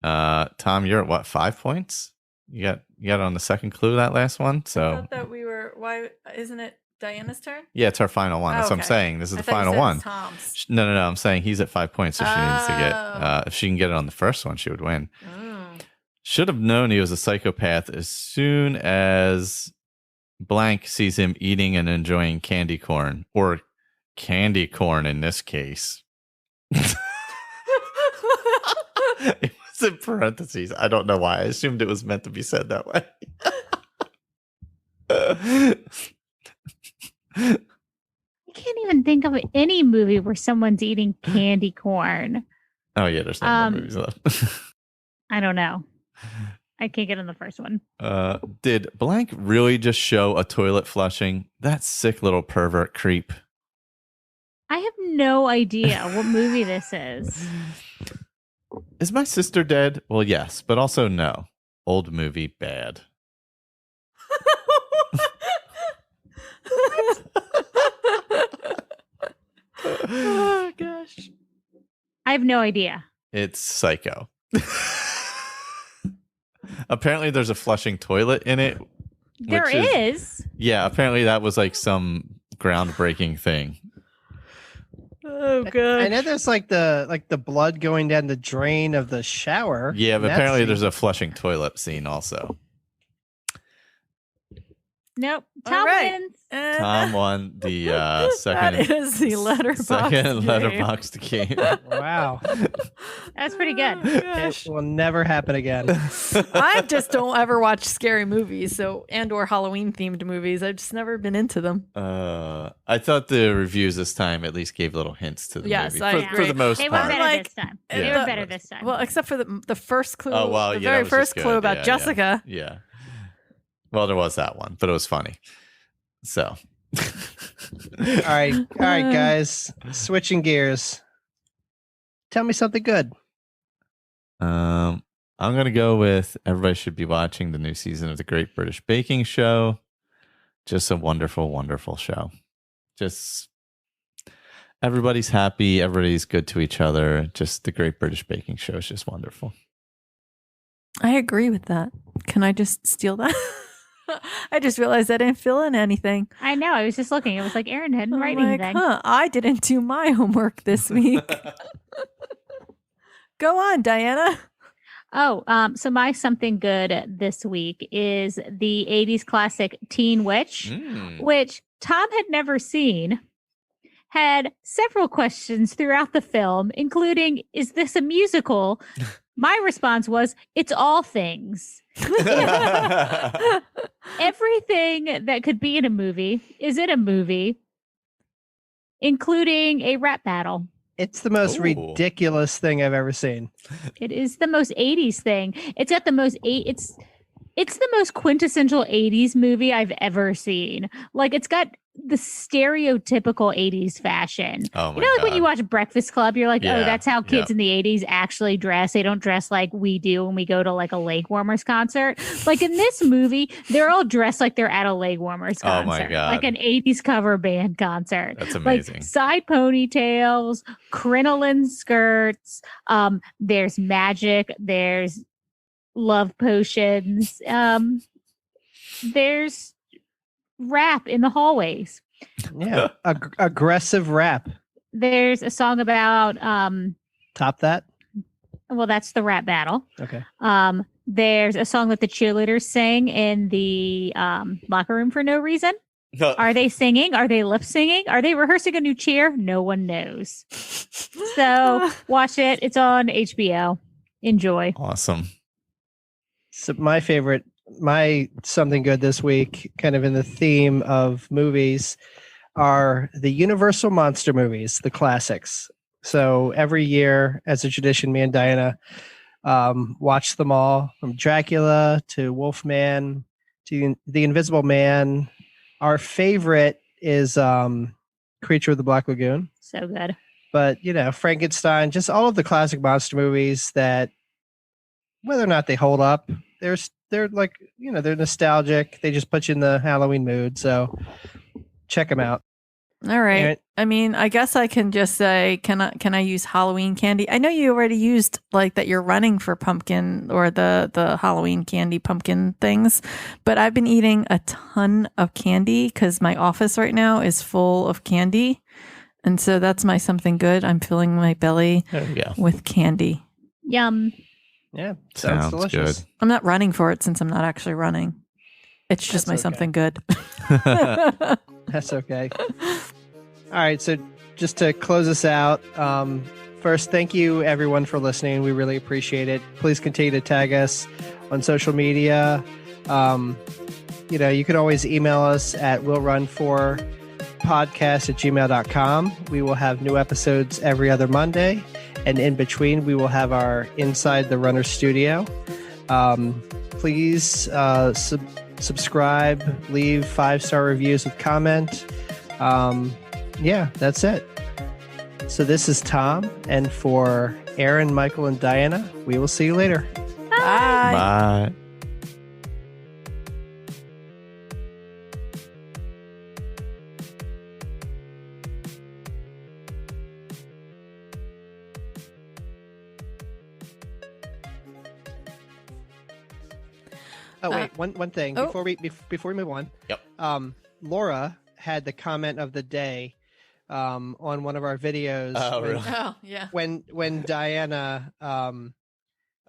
Tom, you're at what, 5 points? You got it on the second clue, that last one. I So thought that we were. Why isn't it Diana's turn? yeah, it's our final one. That's what I'm Okay. saying. This is I the thought you final said it one. was Tom's. No. I'm saying he's at 5 points, so she needs to get. Oh. If she can get it on the first one, she would win. Mm. Should have known he was a psychopath as soon as blank sees him eating and enjoying candy corn, or candy corn in this case. It was in parentheses. I don't know why. I assumed it was meant to be said that way. I can't even think of any movie where someone's eating candy corn. Oh yeah, there's no more movies left. I don't know. I can't get on the first one. Did blank really just show a toilet flushing? That sick little pervert creep. I have no idea what movie this is. Is my sister dead? Well, yes, but also no. Old movie, bad. Oh gosh. I have no idea. It's Psycho. Apparently, there's a flushing toilet in it. There is. Yeah, apparently that was like some groundbreaking thing. Oh god. I know there's like the blood going down the drain of the shower. Yeah, but That apparently scene. there's a flushing toilet scene also. Nope. All Tom right. wins. And Tom won the second that is the Letterboxd game. Letterboxd game. Wow. That's pretty good. Oh, gosh. It will never happen again. I just don't ever watch scary movies, or Halloween themed movies. I've just never been into them. I thought the reviews this time at least gave little hints to the Yes, movie. I for agree. the most They were part. better Like, this time. yeah. They were better this time. Well, except for the first clue. Oh, well, the yeah, that very was first just clue good. about Yeah, Jessica. Yeah. Well, there was that one, but it was funny. So. All right, guys. Switching gears. Tell me something good. I'm gonna go with everybody should be watching the new season of the Great British Baking Show. Just a wonderful, wonderful show. Just everybody's happy, everybody's good to each other. Just the Great British Baking Show is just wonderful. I agree with that. Can I just steal that? I just realized I didn't fill in anything. I know. I was just looking. It was like Erin hadn't I'm write like, anything. I didn't do my homework this week. Go on, Diana. So my something good this week is the 80s classic Teen Witch, which Tom had never seen. Had several questions throughout the film, including, is this a musical? My response was, it's all things. Everything that could be in a movie is in a movie, including a rap battle. It's the most ridiculous thing I've ever seen. It is the most 80s thing. It's got the most it's the most quintessential 80s movie I've ever seen. Like, it's got the stereotypical 80s fashion. Oh my like God. when you watch Breakfast Club, you're like, Yeah, oh, that's how kids in the 80s actually dress. They don't dress like we do when we go to like a Leg Warmers concert. Like in this movie, they're all dressed like they're at a Leg Warmers concert. Oh my God. Like an 80s cover band concert. That's amazing. Like side ponytails, crinoline skirts. There's magic. There's love potions. There's rap in the hallways. Yeah, aggressive rap. There's a song about Top that. well, that's the rap battle. Okay. There's a song that the cheerleaders sing in the locker room for no reason. Are they singing? Are they lip singing? Are they rehearsing a new cheer? No one knows. So watch it. It's on HBO. Enjoy. Awesome. So my something good this week, kind of in the theme of movies, are the Universal monster movies, the classics. So every year, as a tradition, me and Diana watch them all, from Dracula to Wolfman to The Invisible Man. Our favorite is Creature of the Black Lagoon. So good. But, Frankenstein, just all of the classic monster movies that, whether or not they hold up, they're like, they're nostalgic. They just put you in the Halloween mood. So check them out. All right. Erin? I mean, I guess I can just say, can I use Halloween candy? I know you already used like that you're running for pumpkin or the Halloween candy pumpkin things, but I've been eating a ton of candy because my office right now is full of candy. And so that's my something good. I'm filling my belly with candy. Yum. Yeah, sounds delicious. Good. I'm not running for it since I'm not actually running. It's just my something good. That's okay. All right, so just to close us out, first, thank you everyone for listening. We really appreciate it. Please continue to tag us on social media. You can always email us at willrun4podcast@gmail.com. We will have new episodes every other Monday. And in between, we will have our Inside the Runner studio. Please subscribe, leave 5-star reviews with comment. That's it. So this is Tom, and for Erin, Michael, and Diana, we will see you later. Bye. Bye. Oh wait, one thing before we move on. Yep. Laura had the comment of the day on one of our videos. Oh, really? Oh, yeah. When Diana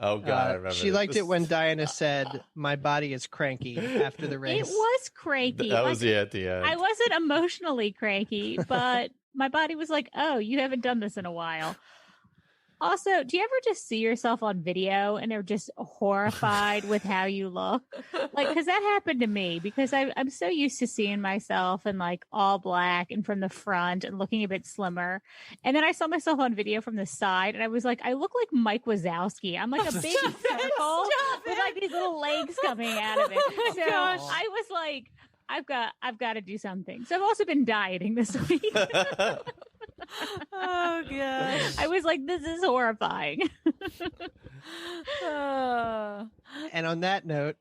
Oh God, I remember. she liked it when Diana said, "My body is cranky" after the race. It was cranky. That was at the end. I wasn't emotionally cranky, but my body was like, oh, you haven't done this in a while. Also, do you ever just see yourself on video and are just horrified with how you look? Like, because that happened to me because I'm so used to seeing myself in like all black and from the front and looking a bit slimmer. And then I saw myself on video from the side and I was like, I look like Mike Wazowski. I'm like a big circle with like these little legs coming out of it. So I was like, I've got to do something. So I've also been dieting this week. Oh gosh. I was like, this is horrifying. And on that note,